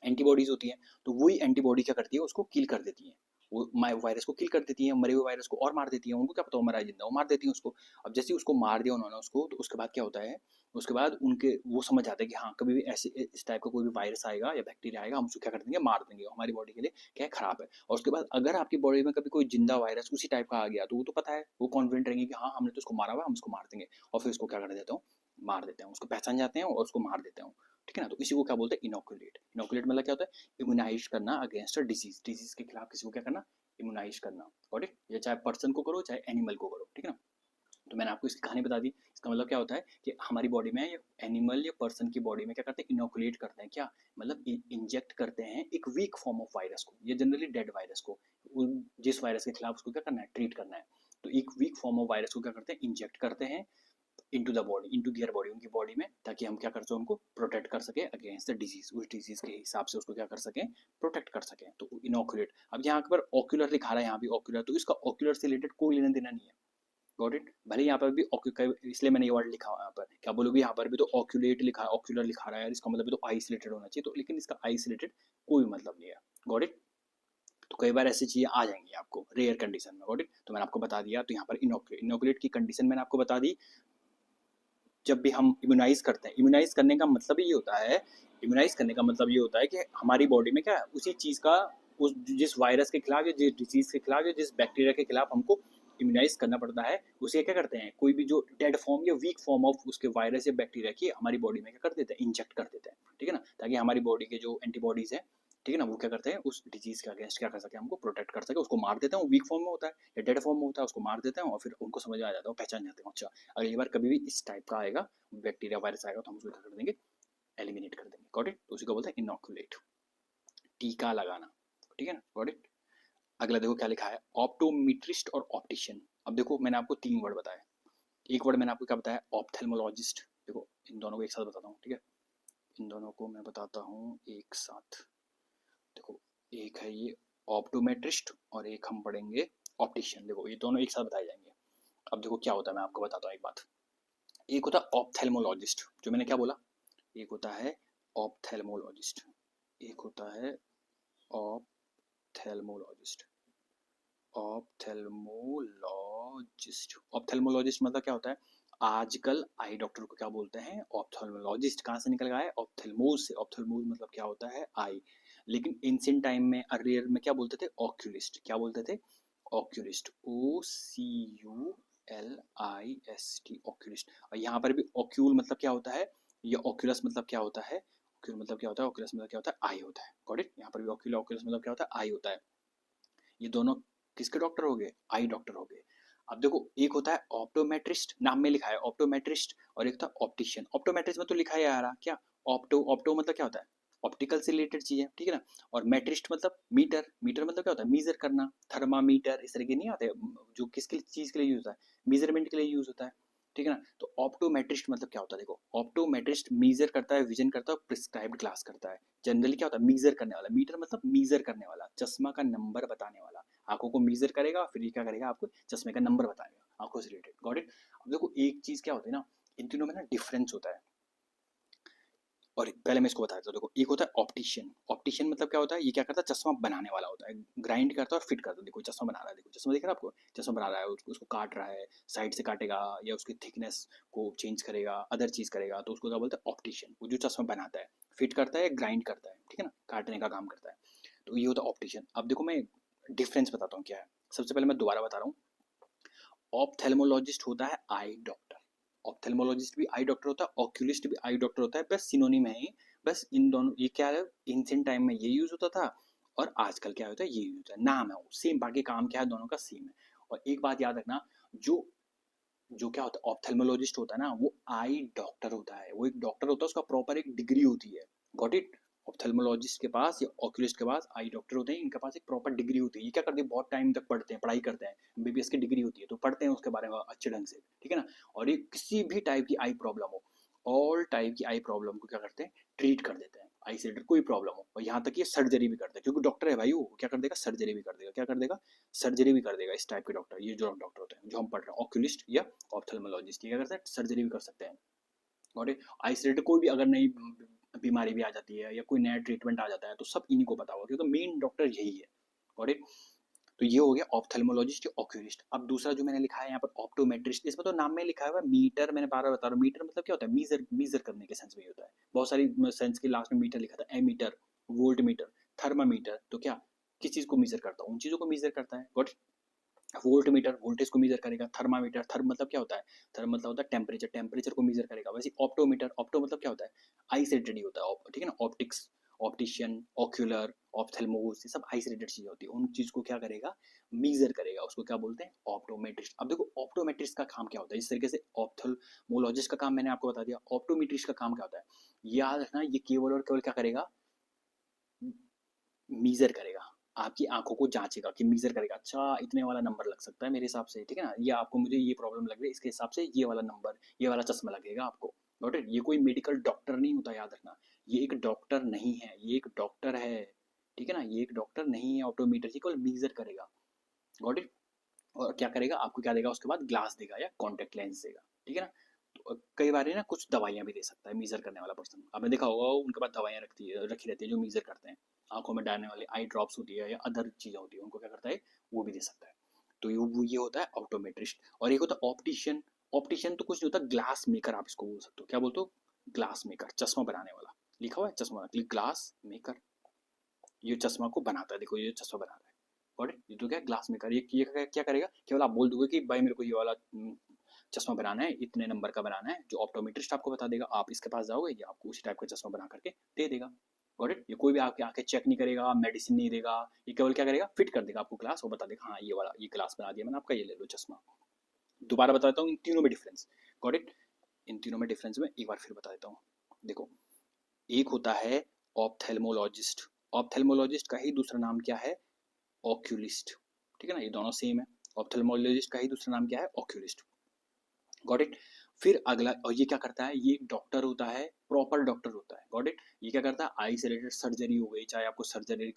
एंटीबॉडीज होती है। तो वही एंटीबॉडी क्या करती है? उसको किल कर देती है। वो वायरस को किल कर देती है, मरे हुए वायरस को और मार देती है। उनको क्या पता वो मरा है जिंदा, वो मार देती है उसको। अब जैसे ही उसको मार दिया उन्होंने उसको, तो उसके बाद क्या होता है? उसके बाद उनके वो समझ जाते हैं कि हाँ कभी भी ऐसे इस टाइप का कोई भी वायरस आएगा या बैक्टीरिया आएगा, हम उसको क्या कर देंगे? मार देंगे। हमारी बॉडी के लिए क्या है? खराब है। और उसके बाद अगर आपकी बॉडी में कभी कोई जिंदा वायरस उसी टाइप का आ गया, तो वो तो पता है, वो कॉन्फिडेंट रहेंगे कि हाँ हमने तो उसको मारा हुआ है, हम उसको मार देंगे। और फिर उसको क्या कर देता हूँ? मार देते हैं। उसको पहचान जाते हैं और उसको मार देते हैं। ठीक है ना, तो इसी को क्या बोलते हैं? इनोकुलेट। इनोकुलेट मतलब क्या होता है? इम्यूनाइज करना अगेंस्ट अ डिजीज। डिजीज के खिलाफ किसी को क्या करना? इम्यूनाइज करना। Got it? ये चाहे पर्सन को करो चाहे एनिमल को करो। ठीक है ना। तो मैंने आपको इसकी कहानी बता दी। इसका मतलब क्या होता है कि हमारी बॉडी में या एनिमल या पर्सन की बॉडी में क्या करते हैं? इनोकुलेट करते हैं। क्या मतलब? इंजेक्ट करते हैं एक वीक फॉर्म ऑफ वायरस को, ये जनरली डेड वायरस को। जिस वायरस के खिलाफ उसको क्या करना है? ट्रीट करना है। तो एक वीक फॉर्म ऑफ वायरस को क्या करते हैं? इंजेक्ट करते हैं into the body, into their body, उनकी बॉडी में, ताकि हम क्या कर सकें? उनको प्रोटेक्ट कर सके अगेंस्ट द डिजीज। उस डिजीज के हिसाब से उसको क्या कर सकें? प्रोटेक्ट कर सकें। तो इनोकुलेट। अब यहाँ पर ऑक्यूलर लिखा रहा है, यहाँ भी ऑक्यूलर, तो इसका ऑक्यूलर से रिलेटेड कोई लेना देना नहीं है। Got it? भले यहाँ पर भी इसलिए मैंने ये वर्ड लिखा हुआ है यहाँ पर। क्या बोलोगे? यहाँ पर भी तो ऑक्यूलेट लिखा है, ऑक्यूलर लिखा रहा है, इसका मतलब भी तो आई से रिलेटेड होना चाहिए। तो लेकिन इसका आई से रिलेटेड कोई मतलब नहीं है। Got it? तो कई बार ऐसी चीजें आ जाएंगी आपको रेयर कंडीशन में। Got it? तो मैंने आपको बता दिया। तो यहाँ पर इनोकुलेट की कंडीशन मैंने आपको बता दी। जब भी हम इम्यूनाइज करते हैं, इम्यूनाइज करने का मतलब ये होता है, इम्यूनाइज करने का मतलब ये होता है कि हमारी बॉडी में क्या है? उसी चीज़ का, उस जिस वायरस के खिलाफ या जिस डिजीज के खिलाफ या जिस बैक्टीरिया के खिलाफ हमको इम्यूनाइज करना पड़ता है, उसे क्या करते हैं? कोई भी जो डेड फॉर्म या वीक फॉर्म ऑफ उसके वायरस या बैक्टीरिया की हमारी बॉडी में क्या कर देते हैं? इंजेक्ट कर देते हैं। ठीक है ना, ताकि हमारी बॉडी के जो एंटीबॉडीज है, ठीक है ना, वो क्या करते हैं? उस डिजीज के अगेंस्ट क्या कर सके? हमको प्रोटेक्ट कर सके। उसको मार देते हैं, वो वीक फॉर्म में होता है या डेड फॉर्म में होता है, उसको मार देते हैं और फिर उनको समझ आ जाता है, वो पहचान जाते हैं। अच्छा, अगली बार कभी भी इस टाइप का आएगा बैक्टीरिया वायरस आएगा तो हम उसको क्या कर देंगे? एलिमिनेट कर देंगे। Got it? तो उसी को बोलते हैं इनोकुलेट, टीका लगाना। ठीक है ना, गॉट इट? अगला देखो क्या लिखा है, ऑप्टोमेट्रिस्ट और ऑप्टिशियन। अब देखो मैंने आपको 3 वर्ड बताए। एक वर्ड मैंने आपको क्या बताया? ऑप्थेल्मोलॉजिस्ट। देखो इन दोनों को एक साथ बताता हूँ। ठीक है, इन दोनों को मैं बताता हूँ एक साथ। देखो एक है ये ऑप्टोमेट्रिस्ट और एक हम पढ़ेंगे ऑप्टिशियन। देखो ये दोनों एक साथ बताए जाएंगे। अब देखो क्या होता है, मैं आपको बताता हूँ एक बात। एक होता है ऑप्थेल्मोलॉजिस्ट, जो मैंने क्या बोला, एक होता है ऑप्थेल्मोलॉजिस्ट, एक होता है ऑप्थेल्मोलॉजिस्ट। ऑप्थेल्मोलॉजिस्ट, ऑप्थेल्मोलॉजिस्ट मतलब क्या होता है? आजकल आई डॉक्टर को क्या बोलते हैं? ऑप्थेल्मोलॉजिस्ट। कहाँ से निकल गया है? ऑप्थेल्मोज से। ऑप्थेल्मोज मतलब क्या होता है? आई। लेकिन एंशिएंट टाइम में, अर्लियर में क्या बोलते थे? ऑक्यूलिस्ट। क्या बोलते थे? ऑक्यूलिस्ट। OCULIST, oculist. और यहाँ पर भी ऑक्यूल मतलब क्या होता है, या ऑक्यूलस मतलब क्या होता है? ऑक्यूल मतलब क्या होता है? ऑक्यूलस मतलब क्या होता है? आई होता है। Got it? यहाँ पर भी ऑक्यूल ऑक्यूलस मतलब क्या होता है? आई होता है। ये दोनों किसके डॉक्टर हो गए? आई डॉक्टर हो गए। अब देखो एक होता है ऑप्टोमेट्रिस्ट, नाम में लिखा है ऑप्टोमेट्रिस्ट, और एक होता है ऑप्टिशियन। ऑप्टोमेट्रिस्ट में तो लिखा है आ रहा क्या? ऑप्टो, ऑप्टो मतलब क्या होता है? ऑप्टिकल से रिलेटेड चीज है। ठीक है ना। और मेट्रिस्ट मतलब मीटर, मीटर मतलब क्या होता है? मीजर करना। थर्मामीटर इस तरह के नहीं आते जो किसके चीज के लिए यूज होता है? मेजरमेंट के लिए यूज होता है। ठीक है ना। तो ऑप्टोमेट्रिस्ट मतलब क्या होता है? देखो ऑप्टोमेट्रिस्ट मीजर करता है, विजन करता है, प्रिस्क्राइब्ड ग्लास करता है। जनरली क्या होता है? मीजर करने वाला। मीटर मतलब मीजर करने वाला, चश्मा का नंबर बताने वाला। आंखों को मीजर करेगा, फिर ये क्या करेगा? आपको चश्मे का नंबर बताएगा आंखों से रिलेटेड। Got it? अब देखो एक चीज क्या होती है ना, इन तीनों में ना डिफरेंस होता है। और पहले मैं इसको बता देता हूँ। देखो, एक होता है ऑप्टिशियन। ऑप्टिशियन मतलब क्या होता है, ये क्या करता है, चश्मा बनाने वाला होता है, ग्राइंड करता है और फिट करता है। देखो चश्मा बना रहा है, देखो चश्मा दिख रहा है आपको, चश्मा बना रहा है, उसको काट रहा है, साइड से काटेगा या उसकी थिकनेस को चेंज करेगा, अदर चीज़ करेगा, तो उसको क्या बोलते हैं, ऑप्टिशियन। वो जो चश्मा बनाता है, फिट करता है, ग्राइंड करता है, ठीक है ना, काटने का काम करता है, तो ये होता है ऑप्टिशियन। अब देखो मैं डिफरेंस बताता हूँ क्या है। सबसे पहले मैं दोबारा बता रहा हूँ, ऑप्थेल्मोलॉजिस्ट होता है आई डॉक्टर, ऑप्थेल्मोलॉजिस्ट भी आई डॉक्टर होता है, ऑक्यूलिस्ट भी आई डॉक्टर होता है, बस सिनोनिम है ये। बस इन दोनों, ये क्या है, एंशिएंट टाइम में ये यूज होता था और आजकल क्या होता है, ये यूज होता है, नाम है वो सेम, बाकी काम क्या है, दोनों का सेम है। और एक बात याद रखना, जो जो क्या होता है, ऑप्थेल्मोलॉजिस्ट होता है ना, वो आई डॉक्टर होता है, वो एक डॉक्टर होता है, उसका प्रॉपर एक डिग्री होती है। Got it. ऑप्थेल्मोलॉजिस्ट के पास या ऑक्यूलिस्ट के पास आई डॉक्टर होते हैं, इनके पास एक प्रॉपर डिग्री होती है। ये क्या करते हैं, बहुत टाइम तक पढ़ते हैं, पढ़ाई करते हैं, एमबीबीएस की डिग्री होती है, तो पढ़ते हैं उसके बारे में अच्छे ढंग से, ठीक है ना। और ये किसी भी टाइप की आई प्रॉब्लम हो, ऑल टाइप की आई प्रॉब्लम को क्या करते हैं, ट्रीट कर देते हैं, आई से रिलेटेड कोई प्रॉब्लम हो। और यहाँ तक ये सर्जरी भी करते हैं, क्योंकि डॉक्टर है भाई, वो क्या कर देगा, सर्जरी भी कर देगा, क्या कर देगा, सर्जरी भी कर देगा। इस टाइप के डॉक्टर, ये जो डॉक्टर होते हैं जो हम पढ़ रहे हैं, ऑक्यूलिस्ट या ऑप्थेल्मोलॉजिस्ट, ये क्या करते हैं, सर्जरी भी कर सकते हैं। और आई से रिलेटेड कोई भी अगर नई बीमारी भी आ जाती है या कोई नया ट्रीटमेंट आ जाता है, तो सब इन्हीं को पता होगा, क्योंकि मेन डॉक्टर यही है। और तो ये हो गया ऑप्थेल्मोलॉजिस्ट या ऑक्यूलिस्ट। अब दूसरा जो मैंने लिखा है यहाँ पर, ऑप्टोमेट्रिस्ट, इसमें तो नाम में लिखा हुआ है मीटर, मैंने बार बार बता रहा हूँ, मीटर मतलब क्या होता है, मीजर, मीजर करने के सेंस में होता है। बहुत सारी सेंस के लास्ट में मीटर लिखा था, एमीटर, वोल्ट मीटर, थर्मामीटर, तो क्या किस चीज को मीजर करता है, उन चीजों को मीजर करता है। गॉट। वोल्ट मीटर वोल्टेज को मीजर करेगा, थर्मामीटर, थर्म मतलब क्या होता है, थर्म मतलब होता है टेम्परेचर, टेम्परेचर को मीजर करेगा। वैसे ऑप्टोमीटर, ऑप्टो मतलब क्या होता है, आई से रिलेटेड होता है, ठीक है ना, ऑप्टिक्स, ऑप्टिशियन, ऑक्यूलर, ऑप्थेल्मोस, ये सब आई से रिलेटेड चीजें होती है, उन चीज को क्या करेगा, मीजर करेगा, उसको क्या बोलते हैं, ऑप्टोमेट्रिस्ट। अब देखो ऑप्टोमेट्रिस्ट का काम क्या होता है, इस तरीके से ऑप्थेल्मोलॉजिस्ट का काम मैंने आपको बता दिया, ऑप्टोमेट्रिस्ट का काम क्या होता है, याद रखना, ये केवल और केवल क्या करेगा, मीजर करेगा, आपकी आंखों को जांचेगा, कि मीजर करेगा, अच्छा इतने वाला नंबर लग सकता है मेरे हिसाब से, ठीक है ना, ये आपको, मुझे ये प्रॉब्लम लग रही है, इसके हिसाब से ये वाला नंबर, ये वाला चश्मा लगेगा आपको। Got it. ये कोई मेडिकल डॉक्टर नहीं होता, याद रखना, ये एक डॉक्टर नहीं है, ये एक डॉक्टर है, ठीक है ना, ये एक डॉक्टर नहीं है ऑप्टोमीटर, ये केवल मीजर करेगा। Got it. और क्या करेगा, आपको क्या देगा, उसके बाद ग्लास देगा या कॉन्टेक्ट लेंस देगा, ठीक है ना। तो कई बार ना कुछ दवाइयाँ भी दे सकता है मीजर करने वाला पर्सन, आपने देखा होगा उनके पास दवाइयाँ रखी रहती है जो मीजर करते हैं, आंखों में डालने वाली आई ड्रॉप्स होती है या अदर चीज़ें होती है, उनको क्या करता है, वो भी दे सकता है। तो ये होता है ऑप्टोमेट्रिस्ट। और एक होता है ऑप्टिशियन। ऑप्टिशियन तो कुछ नहीं होता, ग्लास मेकर आप इसको बोल सकते हो, क्या बोलते हो, ग्लास मेकर, चश्मा बनाने वाला, लिखा हुआ है चश्मा, ग्लास मेकर, ये चश्मा को बनाता है, देखो ये चश्मा बना रहा है। और ये तो क्या ग्लास मेकर, ये क्या करेगा, केवल आप बोल दोगे कि भाई मेरे को ये वाला चश्मा बनाना है, इतने नंबर का बनाना है, जो ऑप्टोमेट्रिस्ट आपको बता देगा, आप इसके पास जाओगे, ये आपको उसी टाइप का चश्मा बना करके दे देगा। Got it. ये कोई भी आपकी आंखें चेक नहीं करेगा, मेडिसिन नहीं देगा, ये केवल क्या करेगा, फिट कर देगा आपको ग्लास, और बता देगा हाँ ये वाला, ये ग्लास बना दिया मैंने आपका, ये ले लो चश्मा। दोबारा बता देता हूँ इन तीनों में डिफरेंस। Got it. इन तीनों में डिफरेंस में एक बार फिर बता देता हूँ। देखो, एक होता है ऑप्थेल्मोलॉजिस्ट, ऑप्थेल्मोलॉजिस्ट का ही दूसरा नाम क्या है, ऑक्यूलिस्ट, ठीक है ना, ये दोनों सेम है। ऑप्थेल्मोलॉजिस्ट का ही दूसरा नाम क्या है, ऑक्यूलिस्ट। Got it. फिर अगला, और ये क्या करता है, ये एक डॉक्टर होता है, प्रॉपर डॉक्टर होता है। Got it. ये क्या करता है, आई से रिलेटेड सर्जरी हो गई, चाहे आपको सर्जरी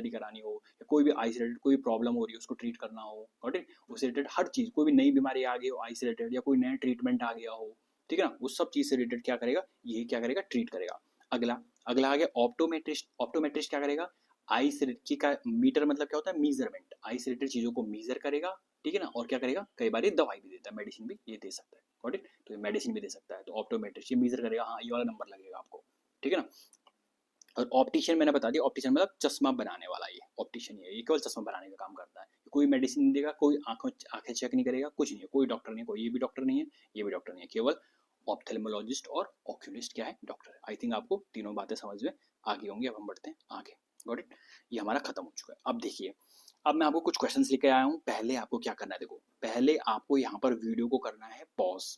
करानी हो, या कोई भी आई से रिलेटेड कोई प्रॉब्लम हो रही है उसको ट्रीट करना हो, गॉट इट, उससे रिलेटेड हर चीज़, कोई भी नई बीमारी आ गई हो आई से रिलेटेड, या कोई नया ट्रीटमेंट आ गया हो, ठीक है ना, उस सब चीज़ से रिलेटेड क्या करेगा, ये क्या करेगा, ट्रीट करेगा। अगला, अगला आ गया ऑप्टोमेट्रिस्ट। ऑप्टोमेट्रिस्ट क्या करेगा, आई से रिलेटेड का मीटर मतलब क्या होता है, मीजरमेंट, आई से रिलेटेड चीज़ों को मीजर करेगा, ठीक है ना, और क्या करेगा, कई बार ये दवाई भी देता है, मेडिसिन भी ये दे सकता है। Got it. तो ये मेडिसिन भी दे सकता है, तो ऑप्टोमेट्रिस्ट ये मेजर करेगा, हाँ ये वाला नंबर लगेगा आपको, ठीक है ना। और ऑप्टिशियन मैंने बता दिया, ऑप्टिशियन मतलब चश्मा बनाने वाला, ये ऑप्टिशियन ये केवल चश्मा बनाने का काम करता है, कोई मेडिसिन नहीं देगा, कोई आंखें चेक नहीं करेगा, कुछ नहीं है, कोई डॉक्टर नहीं है, कोई ये भी डॉक्टर नहीं है, ये भी डॉक्टर नहीं है, केवल ऑप्थेल्मोलॉजिस्ट और ऑक्यूलिस्ट क्या है, डॉक्टर है। आई थिंक आपको तीनों बातें समझ में आ गई होंगी। अब हम बढ़ते हैं आगे। Got it. ये हमारा खत्म हो चुका है। अब देखिए, अब मैं आपको कुछ क्वेश्चंस लेके आया हूँ। पहले आपको क्या करना है, देखो पहले आपको यहाँ पर वीडियो को करना है पॉज,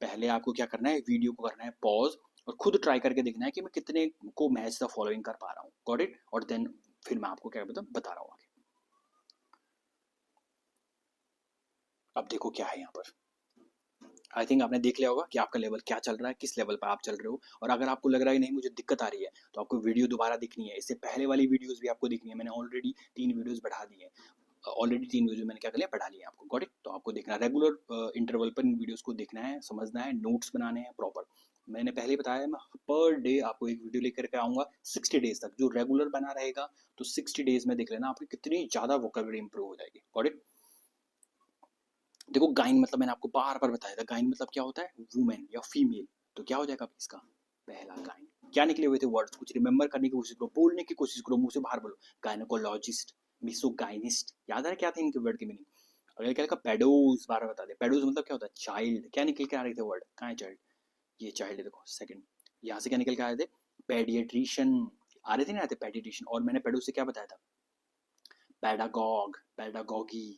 पहले आपको क्या करना है, वीडियो को करना है पॉज, और खुद ट्राई करके देखना है कि मैं कितने को मैच द फॉलोइंग कर पा रहा हूँ। Got it. और देन फिर मैं आपको क्या बता रहा हूँ आगे। अब देखो क्या है यहाँ पर, आई थिंक आपने देख लिया होगा कि आपका लेवल क्या चल रहा है, किस लेवल पर आप चल रहे हो। और अगर आपको लग रहा है कि नहीं मुझे दिक्कत आ रही है, तो आपको वीडियो दोबारा दिखनी है, इससे पहले वाली वीडियोस भी आपको दिखनी है, मैंने ऑलरेडी 3 वीडियोस बढ़ा दी है, ऑलरेडी 3 वीडियो मैंने क्या कर लिया, पढ़ा लिया आपको। Got it. तो आपको देखना रेगुलर इंटरवल पर इन वीडियोस को देखना है, समझना है, नोट्स बनाने हैं प्रॉपर। मैंने पहले ही बताया, मैं पर डे आपको एक वीडियो लेकर के आऊँगा 60 डेज़ तक, जो रेगुलर बना रहेगा, तो 60 डेज़ में देख लेना आपकी कितनी ज़्यादा वोकैब्युलरी इंप्रूव हो जाएगी। Got it? देखो गाइन मतलब मैंने आपको बार-बार बताया था, गाइन मतलब क्या होता है? वुमेन या फीमेल। तो क्या हो जाएगा इसका? पहला गाइन। क्या निकले हुए थे वर्ड्स? कुछ रिमेंबर करने की कोशिश करो, बोलने की कोशिश करो, मुँह से बाहर बोलो। गायनेकोलॉजिस्ट, मिसोगाइनिस्ट, याद है क्या थे इनके वर्ड की मीनिंग? अगर क्या लिखा पेडोस, बार-बार बता दिया। पेडोस मतलब क्या होता है? चाइल्ड। क्या निकल के आ रहे थे वर्ड? कहाँ है चाइल्ड? ये चाइल्ड है, देखो सेकंड। यहाँ से क्या निकल के आए थे? पेडिएट्रिशियन। आ रहे थे ना, आते पेडिएट्रिशियन। और मैंने पेडोस से क्या बताया था? Pedagogue, pedagogy.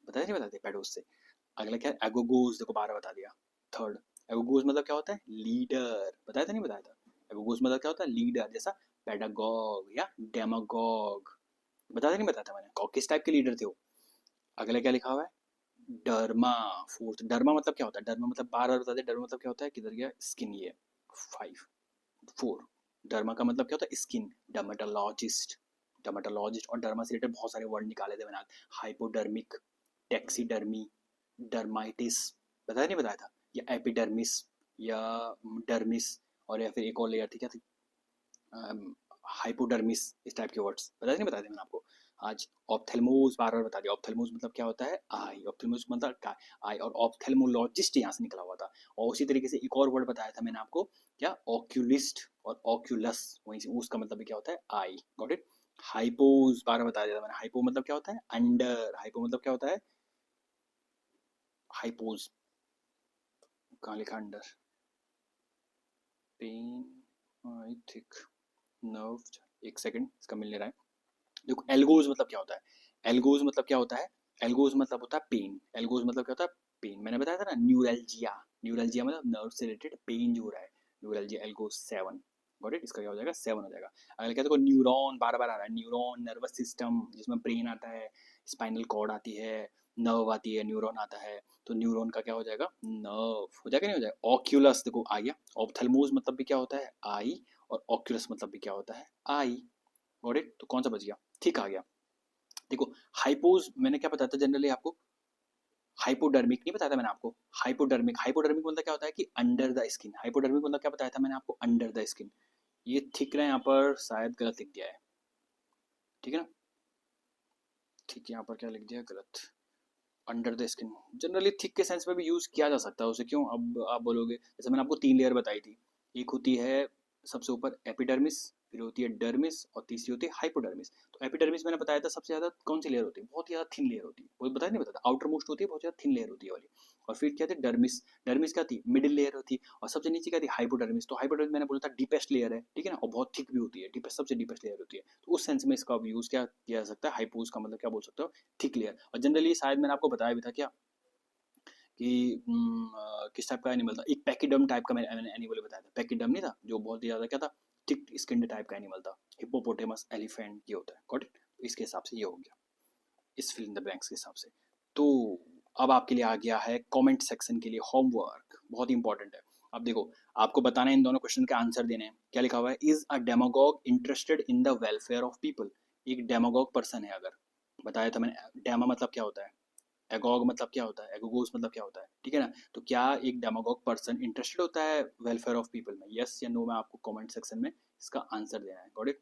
बताया नहीं बताते पेडोस से? अगला क्या है? एगोगोस, देखो बारह बता दिया। थर्ड, एगोगोस मतलब क्या होता है? लीडर। बताया था नहीं बताया था? एगोगोस मतलब क्या होता है? लीडर। जैसा पेडागॉग या डेमागॉग। बताया नहीं बताया था मैंने? किस टाइप के लीडर थे वो? अगला क्या लिखा हुआ है? डर्मा। फोर्थ, डर्मा मतलब क्या होता है? डर्मा मतलब बार बार बता दे, डर्मा मतलब क्या होता है? किधर गया? स्किन। ये फाइव, फोर। डर्मा का मतलब क्या होता है? स्किन। Dermatologist, dermatologist. और डर्मा से रिलेटेड बहुत सारे वर्ड निकाले थे मैंने आज। Hypodermic, taxidermy, डर्माइटिस। बताया नहीं बताया था? या एपिडर्मिस, या डर्मिस, और या फिर एक और लेयर थी, क्या थी? हाइपोडर्मिस। इस टाइप के वर्ड्स बताया नहीं बताया थे मैंने आपको आज? ऑप्थेल्मोस बार बार बता दिया। ऑप्थेल्मोस मतलब क्या होता है? आई। ऑप्थेल्मोस मतलब क्या? आई। और ऑप्थेल्मोलॉजिस्ट यहाँ से निकला हुआ था। और उसी तरीके से एक और वर्ड बताया था मैंने आपको, क्या? ऑक्यूलिस्ट और ऑक्यूलस, वहीं से उसका मतलब भी क्या होता है? आई। Got it? हाइपोज बार बार बता दिया था मैंने। हाइपो मतलब क्या होता है? अंडर। हाइपो मतलब क्या होता है? हाइपोज। कहाँ लिखा under? Pen, I think, nerve. एक सेकंड, इसका मिल नहीं रहा है। देखो एल्गोज मतलब क्या होता है? एल्गोज मतलब क्या होता है? एल्गोज मतलब होता है पेन। एल्गोज मतलब क्या होता है? पेन। मैंने बताया था ना, न्यूरल्जिया। न्यूरल्जिया मतलब नर्व से रिलेटेड पेन जो हो रहा है, neuralgia. Algos seven. Got it? इसका क्या हो जाएगा? सेवन हो जाएगा। अगर क्या, देखो न्यूरॉन बार बार आ रहा है। न्यूरॉन, नर्वस सिस्टम जिसमें ब्रेन आता है, स्पाइनल कॉर्ड आती है, नर्व आती है, न्यूरॉन आता है। तो न्यूरॉन का क्या हो जाएगा? नर्व हो जाएगा, नहीं हो जाएगा? ऑक्यूलस देखो आ गया। ऑप्थेल्मोज मतलब भी क्या होता है? आई। और ऑक्यूलस मतलब भी क्या होता है? आई। Got it? तो कौन सा बच गया? ठीक आ गया। देखो हाइपोज मैंने क्या बताया था जनरली आपको? हाइपोडर्मिक नहीं बताया था मैंने आपको? हाइपोडर्मिक, हाइपोडर्मिक मतलब क्या होता है? कि अंडर द स्किन। हाइपोडर्मिक मतलब क्या बताया था मैंने आपको? Under the skin. ये थिक ना यहाँ पर शायद गलत लिख दिया है, ठीक है ना? ठीक है, यहाँ पर क्या लिख दिया? गलत। Under the skin generally thick के सेंस में भी यूज किया जा सकता है उसे। क्यों? अब आप बोलोगे, जैसे मैंने आपको तीन लेयर बताई थी। एक होती है सबसे ऊपर एपिडर्मिस, फिर होती है डर्मिस, और तीसरी होती है हाइपोडर्मिस। तो एपिडर्मिस मैंने बताया था सबसे ज्यादा कौन सी लेयर होती है? बहुत ज्यादा थिन लेयर होती है। वो बताया नहीं बताया? आउटर मोस्ट होती है, बहुत ज्यादा थिन लेयर होती है वाली। और फिर क्या थी? डर्मिस। डर्मिस क्या थी? मिडिल लेयर होती है। और सबसे नीचे क्या थी? हाइपोडर्मिस। तो हाइपोडर्मिस मैंने बोला था डीपेस्ट लेयर है, ठीक है ना? और बहुत थिक भी होती है। डीपेस्ट सबसे डीपेस्ट लेयर होती है। तो उस सेंस में इसका यूज क्या किया जा सकता है? हाइपोज का मतलब क्या बोल सकते हो? Thick layer. और जनरली शायद मैंने आपको बताया भी था क्या, कि किस टाइप का एनिमल था? एक पैकिडम टाइप का मैंने एनिमल बताया था। पैकिडम नहीं था जो बहुत ही ज़्यादा क्या था? थिक स्किन्ड टाइप का एनिमल था। हिप्पोपोटेमस, एलिफेंट, ये होता है। Got it? इसके हिसाब से ये हो गया, इस फिल इन द ब्लैंक्स के हिसाब से। तो अब आपके लिए आ गया है कमेंट सेक्शन के लिए होमवर्क, बहुत ही इंपॉर्टेंट है। अब देखो, आपको बताना है इन दोनों क्वेश्चन के आंसर देने हैं। क्या लिखा हुआ है? Is a demagogue interested in the welfare of people? एक डेमागॉग पर्सन है अगर, बताया था मैंने। डेमा मतलब क्या होता है? एगोग मतलब क्या होता है? एगोगोस मतलब क्या होता है? ठीक है ना? तो क्या एक डेमागोग पर्सन इंटरेस्टेड होता है वेलफेयर ऑफ पीपल में? यस या नो में आपको कमेंट सेक्शन में इसका आंसर देना है। Got it?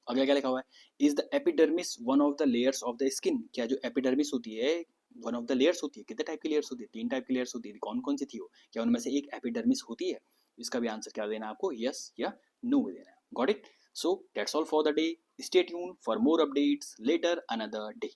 अगला क्या लिखा हुआ है? Is the epidermis one of the layers of the skin? क्या जो एपिडर्मिस होती है वन ऑफ द लेयर्स होती है? कितने टाइप की लेयर्स होती है? तीन टाइप की लेयर्स होती है। कौन कौन सी थी वो? क्या उनमें से एक एपिडर्मिस होती है? इसका भी आंसर क्या देना है आपको? यस या नो में देना है। Got it? So that's all for the day. Stay tune for more updates later another day.